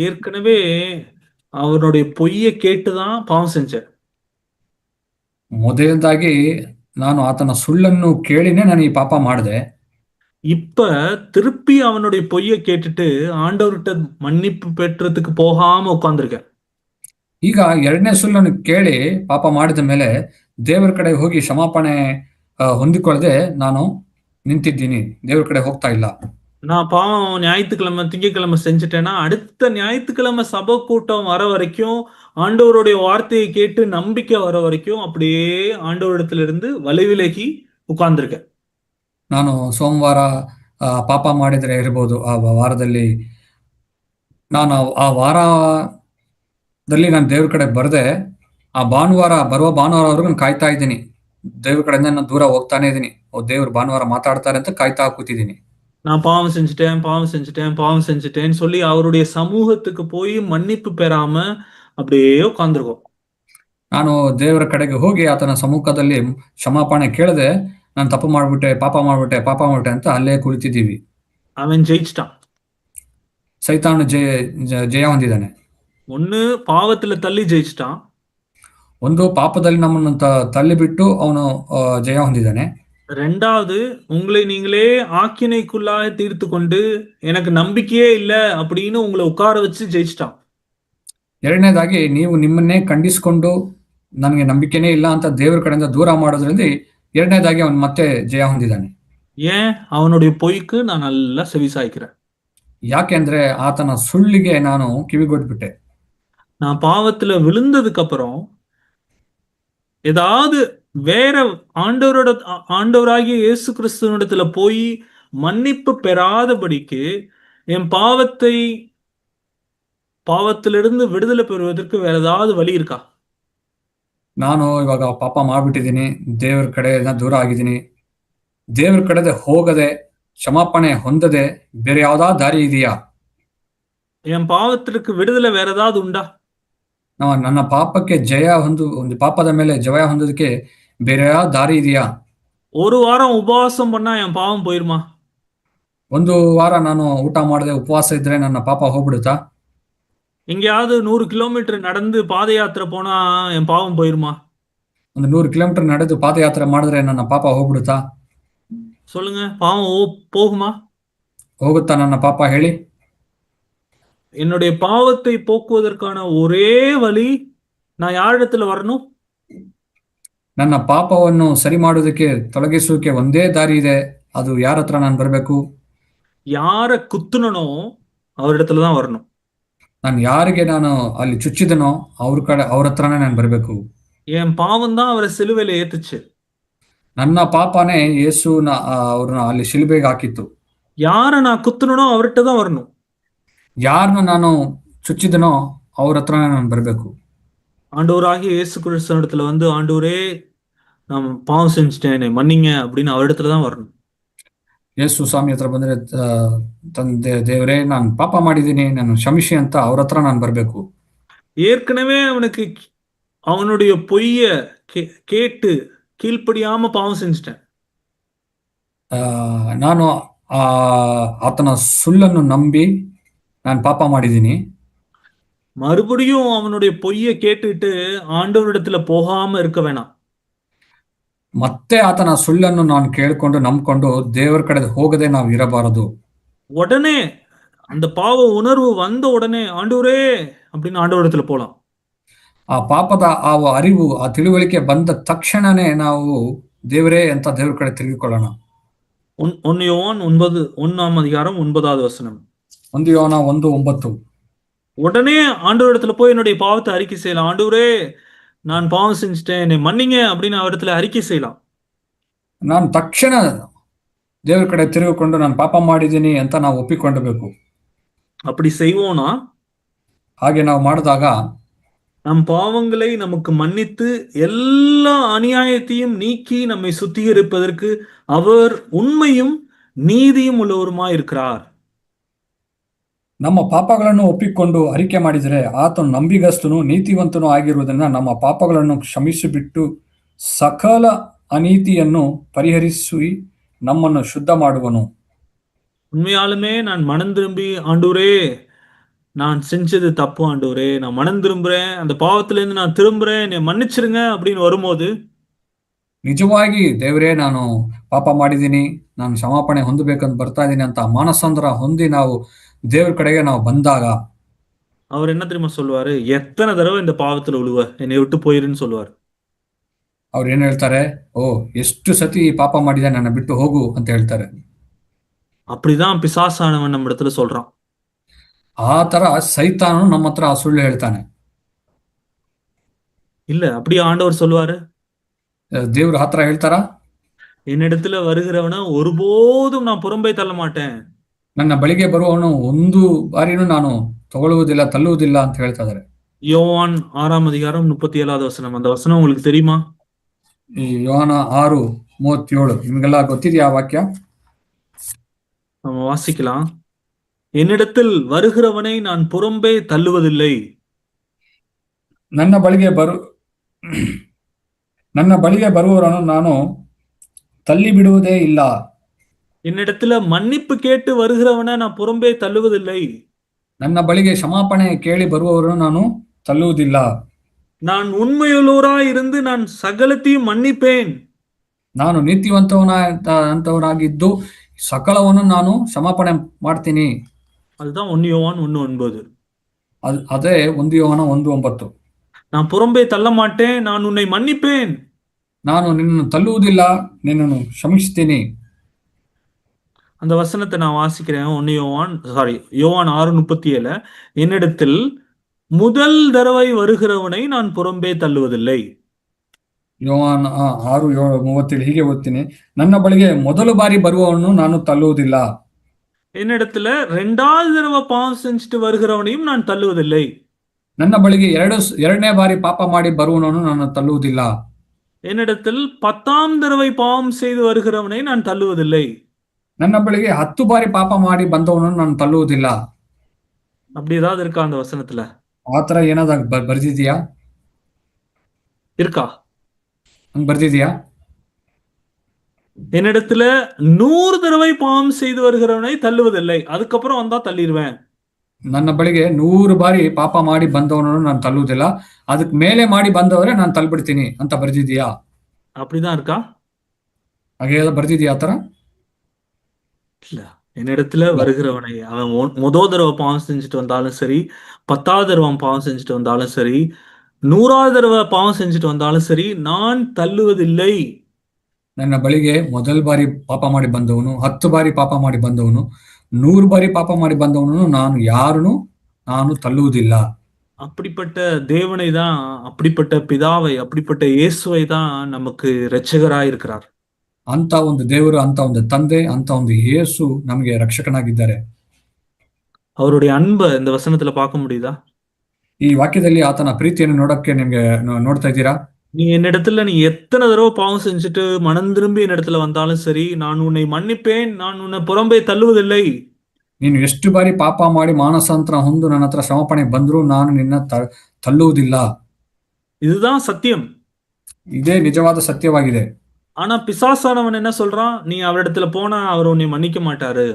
ஏற்கனவே அவனுடைய பொய்ய கேட்டுதான் பாவம் செஞ்சேன். ಮೊದಲದಾಗಿ ನಾನು ಆತನ ಸುಳ್ಳನ್ನು ಕೇಳಿನೇ ನಾನು ಈ ಪಾಪ ಮಾಡಿದೆ. இப்ப திருப்பி அவனுடைய பொய்ய கேட்டுட்டு ஆண்டவர்கிட்ட மன்னிப்பு பெற்றதுக்கு போகாம உட்கார்ந்திருக்கேன். ಈಗ ಎರಡನೇ ಸುಳ್ಳನ್ನು ಕೇಳಿ ಪಾಪ ಮಾಡಿದ ಮೇಲೆ ದೇವರ ಕಡೆ ಹೋಗಿ ಕ್ಷಮಾಪಣೆ ಹೊಂದಿಕೊಳ್ಳದೆ ನಾನು ನಿಂತಿದ್ದೀನಿ, ದೇವರ ಕಡೆ ಹೋಗ್ತಾ ಇಲ್ಲ. நான் பாவம் ஞாயிற்றுக்கிழமை திங்கட்கிழமை செஞ்சுட்டேன்னா அடுத்த ஞாயிற்றுக்கிழமை சபை கூட்டம் வர வரைக்கும் ஆண்டவருடைய வார்த்தையை கேட்டு நம்பிக்கை வர வரைக்கும் அப்படியே ஆண்டவரிடத்திலிருந்து வழிவிலகி உட்கார்ந்திருக்கேன். ನಾನು ಸೋಮವಾರ ಪಾಪ ಮಾಡಿದ್ರೆ ಇರ್ಬೋದು, ಆ ವಾರದಲ್ಲಿ ನಾನು ಆ ವಾರದಲ್ಲಿ ನಾನು ದೇವ್ರ ಕಡೆ ಬರದೆ ಆ ಬರುವ ಭಾನುವಾರವರೆಗೂ ನಾನು ಕಾಯ್ತಾ ಇದ್ದೀನಿ. ದೇವ್ರ ಕಡೆಯಿಂದ ನಾನು ದೂರ ಹೋಗ್ತಾನೆ ಇದ್ದೀನಿ. ದೇವ್ರು ಭಾನುವಾರ ಮಾತಾಡ್ತಾರೆ ಅಂತ ಕಾಯ್ತಾ ಕೂತಿದ್ದೀನಿ. நான் பாவம் செஞ்சுட்டேன், பாவம் செஞ்சுட்டேன், பாவம் செஞ்சுட்டேன்னு சொல்லி அவருடைய சமூகத்துக்கு போய் மன்னிப்பு பெறாம அப்படியே உட்கார்ந்திருக்கோம். ನಾನು ದೇವರ ಕಡೆಗೆ ಹೋಗಿ ಆತನ ಸಮ್ಮುಖದಲ್ಲಿ ಕ್ಷಮಾಪಣೆ ಕೇಳದೆ ನಾನು ತಪ್ಪು ಮಾಡ್ಬಿಟ್ಟೆ, ಪಾಪ ಮಾಡ್ಬಿಟ್ಟೆ ಅಂತ ಅಲ್ಲೇ ಕುಳಿತಿದ್ದೀವಿ. அவன் ஜெயிச்சிட்டான். ಸೈತಾನ ಜಯ ಹೊಂದಿದ್ದಾನೆ. ஒண்ணு பாவத்துல தள்ளி ஜெயிச்சிட்டான். ಒಂದು ಪಾಪದಲ್ಲಿ ನಮ್ಮನ್ನು ತಳ್ಳಿಬಿಟ್ಟು ಅವನು ಜಯ ಹೊಂದಿದ್ದಾನೆ. ரெண்டாவது, உங்களை நீங்களே ஆக்கினைக்குள்ளாக தீர்த்து கொண்டு எனக்கு நம்பிக்கையே இல்ல அப்படின்னு உங்களை உட்கார வச்சு ஜெயிச்சிட்டான். ಎರಡನೇದಾಗಿ ನೀವು ನಿಮ್ಮನ್ನೇ ಖಂಡಿಸಿಕೊಂಡು ನನಗೆ ನಂಬಿಕೆನೇ ಇಲ್ಲ ಅಂತ ದೇವರ ಕಡೆಯಿಂದ ದೂರ ಮಾಡೋದ್ರಿಂದ ಎರಡನೇದಾಗಿ ಅವನು ಮತ್ತೆ ಜಯ ಹೊಂದಿದ್ದಾನೆ. ஏன்? அவனுடைய பொய்க்கு நான் நல்லா செவிசாய்க்கிறேன். ಯಾಕೆಂದ್ರೆ ಆತನ ಸುಳ್ಳಿಗೆ ನಾನು ಕಿವಿಗೊಟ್ಬಿಟ್ಟೆ. நான் பாவத்துல விழுந்ததுக்கு அப்புறம் ஏதாவது வேற ஆண்டவராகிய இயேசு கிறிஸ்துவனிடத்துல போய் மன்னிப்பு பெறாதபடிக்கு என் பாவத்திலிருந்து விடுதலை பெறுவதற்கு வேற ஏதாவது வழி இருக்கா? ನಾನು ಇವಾಗ ಪಾಪ ಮಾಡ್ಬಿಟ್ಟಿದ್ದೀನಿ, ದೇವ್ರ ಕಡೆಯಿಂದ ದೂರ ಆಗಿದ್ದೀನಿ, ದೇವ್ರ ಕಡೆ ಹೋಗದೆ ಕ್ಷಮಾಪಣೆ ಹೊಂದದೆ ಬೇರೆ ಯಾವ್ದಾ ದಾರಿ ಇದೆಯಾ? என் பாவத்திற்கு விடுதலை வேற ஏதாவது உண்டா? ನನ್ನ ಪಾಪಕ್ಕೆ ಒಂದು ಪಾಪದ ಮೇಲೆ ಜಯ ಹೊಂದೋದಕ್ಕೆ ಬೇರೆ ಯಾವ ದಾರಿ ಇದೆಯಾ? ஒரு வாரம் உபவாசம் பண்ணா என் பாவம் போயிருமா? ಒಂದು ವಾರ ನಾನು ಊಟ ಮಾಡದೆ ಉಪವಾಸ ಇದ್ರೆ ನನ್ನ ಪಾಪ ಹೋಗ್ಬಿಡುತ್ತಾ? எங்கேயாவது 100 கிலோமீட்டர் நடந்து பாத யாத்திரை போனா என் பாவம் போயிருமா? ಒಂದು 100 ಕಿಲೋಮೀಟರ್ ನಡೆದು ಪಾದಯಾತ್ರೆ ಮಾಡಿದ್ರೆ ನನ್ನ ಪಾಪ ಹೋಗ್ಬಿಡುತ್ತಾ? சொல்லுங்க, பாவம் போகுமா? ಹೋಗುತ್ತಾ ನನ್ನ ಪಾಪ ಹೇಳಿ? என்னுடைய பாவத்தை போக்குவதற்கான ஒரே வழி, நான் யாரிடத்துல வரணும்? ನನ್ನ ಪಾಪವನ್ನು ಸರಿ ಮಾಡೋದಕ್ಕೆ ತೊಲಗಿಸೋಕೆ ಒಂದೇ ದಾರಿ ಇದೆ, ಅದು ಯಾರ ಹತ್ರ ನಾನು ಬರಬೇಕು? யார குத்துனனோ அவரிடத்துல தான் வரணும். ನಾನು ಯಾರಿಗೆ ನಾನು ಅಲ್ಲಿ ಚುಚ್ಚಿದನೋ ಅವ್ರ ಹತ್ರನೇ ನಾನು ಬರಬೇಕು. என் பாவம் தான் அவரை சிலுவையில ஏத்துச்சு. ನನ್ನ ಪಾಪನೇ ಯೇಸುನ ಅವ್ರನ್ನ ಅಲ್ಲಿ ಶಿಲುಬೆಗೆ ಹಾಕಿತ್ತು. யார நான் குத்துனனோ அவர்கிட்ட தான் வரணும். ಯಾರನ್ನ ನಾನು ಚುಚ್ಚಿದನೋ ಅವ್ರ ಹತ್ರನೇ ನಾನು ಬರಬೇಕು. ஆண்டவராகிய இயேசு கிறிஸ்துவிடத்துல வந்து, ஆண்டவரே நான் பாவம் செஞ்சுட்டேன், என்னை மன்னிங்க அப்படின்னு அவரிடத்துல தான் வரணும். ಯೇಸು ಸ್ವಾಮಿ ಹತ್ರ ಬಂದ್ರೆ, ತಂದೆ ದೇವರೇ ನಾನು ಪಾಪ ಮಾಡಿದ್ದೀನಿ, ನಾನು ಕ್ಷಮಿಸಿ ಅಂತ ಅವ್ರ ಹತ್ರ ನಾನು ಬರಬೇಕು. ஏற்கனவே அவனுக்கு அவனுடைய பொய்ய கேட்டு கீழ்ப்படியாம பாவம் செஞ்சுட்டேன். ನಾನು ಆತನ ಸುಳ್ಳನ್ನು ನಂಬಿ ನಾನು ಪಾಪ ಮಾಡಿದ್ದೀನಿ. மறுபடியும் அவனுடைய பொய்யை கேட்டுட்டு ஆண்டவரிடத்துல போகாம இருக்க வேணாம். ಮತ್ತೆ ಆತನ ಸುಳ್ಳನ್ನು ನಾನು ಕೇಳಿಕೊಂಡು ನಂಬಿಕೊಂಡು ದೇವರ ಕಡೆ ಹೋಗದೆ ನಾವು ಇರಬಾರದು. உடனே அந்த பாவ உணர்வு வந்த உடனே ஆண்டவரே அப்படின்னு ஆண்டவரிடத்துல போலாம். ಆ ಪಾಪದ ಆ ಅರಿವು, ಆ ತಿಳುವಳಿಕೆ ಬಂದ ತಕ್ಷಣನೇ ನಾವು ದೇವರೇ ಅಂತ ದೇವ್ರ ಕಡೆ ತಿರುಗಿಕೊಳ್ಳೋಣ. ஒன்னு யோவான் 9 1ஆம் அதிகாரம் 9வது வசனம். 1 ಯೋಹನ 1:9. உடனே ஆண்டவரிடத்துல போய் என்னுடைய பாவத்தை அறிக்கை செய்யலாம். ஆண்டவரே நான் பாவம் செஞ்சுட்டேன், என்னை மன்னிங்க அப்படின்னு அவரிடத்துல அறிக்கை செய்யலாம். ನಾನು ತಕ್ಷಣ ದೇವರ ಕಡೆ ತಿರುಗಿಕೊಂಡು ನಾನು ಪಾಪ ಮಾಡಿದ್ದೀನಿ ಅಂತ ನಾವು ಒಪ್ಪಿಕೊಳ್ಳಬೇಕು. அப்படி செய்வோம்னா ಹಾಗೆ ನಾವು ಮಾಡಿದಾಗ நம் பாவங்களை நமக்கு மன்னித்து எல்லா அநியாயத்தையும் நீக்கி நம்மை சுத்திகரிப்பதற்கு அவர் உண்மையும் நீதியும் உள்ளவருமாய் இருக்கிறார். ನಮ್ಮ ಪಾಪಗಳನ್ನು ಒಪ್ಪಿಕೊಂಡು ಅರಿಕೆ ಮಾಡಿದರೆ ಆತನು ನಂಬಿಗಸ್ತನು ನೀತಿವಂತನು ಆಗಿರುವುದರಿಂದ ನಮ್ಮ ಪಾಪಗಳನ್ನು ಕ್ಷಮಿಸಿಬಿಟ್ಟು ಸಕಲ ಅನೀತಿಯನ್ನು ಪರಿಹರಿಸಿ ನಮ್ಮನ್ನು ಶುದ್ಧ ಮಾಡುವನು. உண்மையாலுமே நான் மனம் திரும்பி ஆண்டவரே நான் செஞ்சது தப்பு ஆண்டவரே, நான் மனம் திரும்புறேன், அந்த பாவத்துல இருந்து நான் திரும்புறேன், என்னை மன்னிச்சிருங்க அப்படின்னு வரும்போது ನಿಜವಾಗಿ ದೇವರೇ ನಾನು ಪಾಪ ಮಾಡಿದ್ದೀನಿ, ನಾನು ಕ್ಷಮಾಪಣೆ ಹೊಂದಬೇಕಂತ ಬರ್ತಾ ಇದ್ದೀನಿ ಅಂತ ಮಾನಸಾಂತರ ಹೊಂದಿ ನಾವು ದೇವ್ರ ಕಡೆಗೆ ನಾವು ಬಂದಾಗ அவர் என்ன தெரியுமா சொல்லுவாரு? எத்தனை தடவை இந்த பாவத்துல விழுவ, என்னை விட்டு போயிருன்னு சொல்லுவார். ಅವ್ರು ಏನ್ ಹೇಳ್ತಾರೆ? ಓ, ಎಷ್ಟು ಸತಿ ಪಾಪ ಮಾಡಿದೆ, ನನ್ನ ಬಿಟ್ಟು ಹೋಗು ಅಂತ ಹೇಳ್ತಾರೆ. அப்படிதான் பிசாசானவன் நம்ம இடத்துல சொல்றான். ಆ ತರ ಸೈತಾನನು ನಮ್ಮ ಹತ್ರ ಆ ಸುಳ್ಳು ಹೇಳ್ತಾನೆ. இல்ல அப்படியே ஆண்டவர் சொல்லுவாரு, ದೇವ್ರ ಹತ್ರ ಹೇಳ್ತಾರ, என்னிடத்துல வருகிறவன ஒருபோதும் நான் புறம்பே தள்ள மாட்டேன். ನನ್ನ ಬಳಿಗೆ ಬರುವವನು ಒಂದು ಬಾರಿನೂ ನಾನು ತಗೊಳ್ಳುವುದಿಲ್ಲ, ತಳ್ಳುವುದಿಲ್ಲ ಅಂತ ಹೇಳ್ತಾ ಇದಾರೆ. யோவான் 6ஆம் அதிகாரம் 37வது வசனம். அந்த வசனம் உங்களுக்கு தெரியுமா? ಈ ಯೋಹನ 6:37 ನಿಮಗೆಲ್ಲ ಗೊತ್ತಿದೆಯಾ ಆ ವಾಕ್ಯ? நம்ம வாசிக்கலாம். என்னிடத்தில் வருகிறவனை நான் புறம்பே தள்ளுவதில்லை. ನನ್ನ ಬಳಿಗೆ ಬರುವವರನ್ನು ನಾನು ತಳ್ಳಿ ಬಿಡುವುದೇ ಇಲ್ಲ. என்னிடத்துல மன்னிப்பு கேட்டு வருகிறவனை நான் புறம்பே தள்ளுவதில்லை. ನನ್ನ ಬಳಿಗೆ ಕ್ಷಮಾಪಣೆ ಕೇಳಿ ಬರುವವರನ್ನು ನಾನು ತಳ್ಳುವುದಿಲ್ಲ. நான் உண்மையுள்ளவராய் இருந்து நான் சகலத்தையும் மன்னிப்பேன். ನಾನು ನೀತಿವಂತವನಾಗಿದ್ದು ಸಕಲವನ್ನು ನಾನು ಕ್ಷಮಾಪಣೆ ಮಾಡ್ತೀನಿ. அதுதான் 1 யோவான் 1:9. ಅದೇ 1 ಯೋಹನ 1:9. நான் புறம்பே தள்ள மாட்டேன், நான் உன்னை மன்னிப்பேன். ನಾನು ನಿನ್ನನ್ನು ತಳ್ಳುವುದಿಲ್ಲ, ನಿನ್ನನ್ನು ಕ್ಷಮಿಸ್ತೀನಿ. அந்த வசனத்தை நான் வாசிக்கிறேன். யோவான் 6:37. என்னிடத்தில் முதல் தடவை வருகிறவனை நான் புறம்பே தள்ளுவதில்லை. ಯೋಹಾನ 6:37 ಹೀಗೆ ಓದ್ತೀನಿ. ನನ್ನ ಬಳಿಗೆ ಮೊದಲು ಬಾರಿ ಬರುವವನು ನಾನು ತಳ್ಳುವುದಿಲ್ಲ. என்னிடத்துல 2வது தடவை பாவம் செஞ்சுட்டு வருகிறவனையும் நான் தள்ளுவதில்லை. ನನ್ನ ಬಳಿಗೆ ಎರಡನೇ ಬಾರಿ ಪಾಪ ಮಾಡಿ ಬರುವವನನ್ನು ನಾನು ತಳ್ಳುವುದಿಲ್ಲ. என்னிடத்தில் 10ஆம் தடவை பாவம் செய்து வருகிறவனை நான் தள்ளுவதில்லை. ನನ್ನ ಬಳಿಗೆ 10 ಬಾರಿ ಪಾಪ ಮಾಡಿ ಬಂದವನನ್ನು ನಾನು ತಳ್ಳುವುದಿಲ್ಲ. அப்படி ஏதாவது இருக்கா அந்த வசனத்துல? ಆತರ ಏನಾದ ಬರ್ದಿದ್ಯಾ? இருக்கா? ಹಂಗ್ ಬರ್ದಿದ್ಯಾ? என்னிடத்துல 100 தடவை பாவம் செய்து வருகிறவனை தள்ளுவதில்லை, அதுக்கப்புறம் வந்தா தள்ளிடுவேன். ನನ್ನ ಬಳಿಗೆ 100 ಬಾರಿ ಪಾಪ ಮಾಡಿ ಬಂದವನನ್ನು ನಾನು ತಳ್ಳುವುದಿಲ್ಲ, ಅದಕ್ಕೆ ಮೇಲೆ ಮಾಡಿ ಬಂದವರೇ ನಾನು ತಳ್ಬಿಡ್ತೀನಿ ಅಂತ ಬರ್ದಿದ್ಯಾ? அப்படிதான் இருக்கா? ಹಾಗೆ ಬರ್ದಿದ್ಯಾ ಆತರ? இல்ல. என்னிடத்துல வருகிறவனை அவன் முதல் தடவை பாவம் செஞ்சுட்டு வந்தாலும் சரி, 10வது தடவை பாவம் செஞ்சுட்டு வந்தாலும் சரி, 100வது தடவை பாவம் செஞ்சுட்டு வந்தாலும் சரி, நான் தள்ளுவதில்லை. ನನ್ನ ಬಳಿಗೆ ಮೊದಲ ಬಾರಿ ಪಾಪ ಮಾಡಿ ಬಂದವನು, 10 ಬಾರಿ ಪಾಪ ಮಾಡಿ ಬಂದವನು, 100 ಬಾರಿ ಪಾಪ ಮಾಡಿ ಬಂದವನು ನಾನು ತಳ್ಳುವುದಿಲ್ಲ. அப்படிப்பட்ட தேவனை தான், அப்படிப்பட்ட பிதாவை, அப்படிப்பட்ட இயேசுவை தான் நமக்கு இரட்சகராய் இருக்கிறார். ಅಂತ ಒಂದು ದೇವರು, ಅಂತ ಒಂದು ತಂದೆ, ಅಂತ ಒಂದು ಯೇಸು ನಮಗೆ ರಕ್ಷಕನಾಗಿದ್ದಾರೆ. அவருடைய அன்பை இந்த வசனத்துல பார்க்க முடியுதா? ಈ ವಾಕ್ಯದಲ್ಲಿ ಆತನ ಪ್ರೀತಿಯನ್ನು ನೋಡಕ್ಕೆ ನಿಮ್ಗೆ ನೋಡ್ತಾ ಇದ್ದೀರಾ? நீ எத்தனை தடவை பாவம் செஞ்சுட்டு மனம் திரும்பி என்னிடத்துல வந்தாலும் சரி, நான் உன்னை மன்னிப்பேன், நான் உன்னை புறம்பே தள்ளுவதில்லை. ನೀನು ಎಷ್ಟು ಬಾರಿ ಪಾಪ ಮಾಡಿ ಮಾನಸಾಂತರ ಹೊಂದು ನನ್ನ ಹತ್ರ ಕ್ಷಮಾಪಣೆ ಬಂದರೂ ನಾನು ನಿನ್ನ ತಳ್ಳುವುದಿಲ್ಲ. இதுதான் சத்தியம். ಇದೇ ನಿಜವಾದ ಸತ್ಯವಾಗಿದೆ. ஆனா பிசாசானவன் என்ன சொல்றான்? நீ அவரிடத்துல போனா அவர் உன்னை மன்னிக்க மாட்டாரு.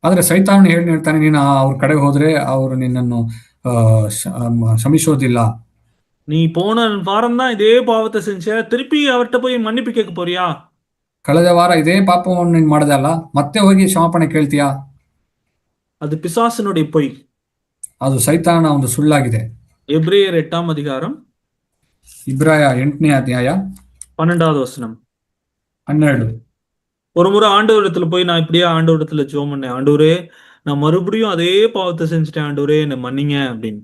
ಆದ್ರೆ ಸೈತಾನ್ ಹೇಳ್ತಾನೆ, ನೀನು ಅವ್ರ ಕಡೆಗೆ ಹೋದ್ರೆ ಅವರು ನಿನ್ನನ್ನು ಆ, ಕ್ಷಮಿಸೋದಿಲ್ಲ. நீ போன வாரம் தான் இதே பாவத்தை செஞ்ச, திருப்பி அவர்கிட்ட போய் மன்னிப்பு கேட்க போறியா? ಕಳೆದ ವಾರ ಇದೇ ಪಾಪವನ್ನು ನೀನು ಮಾಡಿದೆ ಅಲ್ಲ, ಮತ್ತೆ ಹೋಗಿ ಕ್ಷಮಾಪಣೆ ಕೇಳ್ತೀಯಾ? அது பிசாசினுடைய பொய். ಅದು ಸೈತಾನನ ಒಂದು ಸುಳ್ಳಾಗಿದೆ. எபிரேயர் 8ஆம் அதிகாரம் ಇಬ್ರಾಯ 8ನೇ ಅಧ್ಯಾಯ 12வது வசனம். 12. ஒரு முறை ஆண்டவரிடத்துல போய் நான் இப்படியே ஆண்டவரிடத்துல ஜெபம் பண்ணேன், ஆண்டவரே நான் மறுபடியும் அதே பாவத்தை செஞ்சுட்டேன், ஆண்டவரே என்னை மன்னிங்க அப்படின்னு.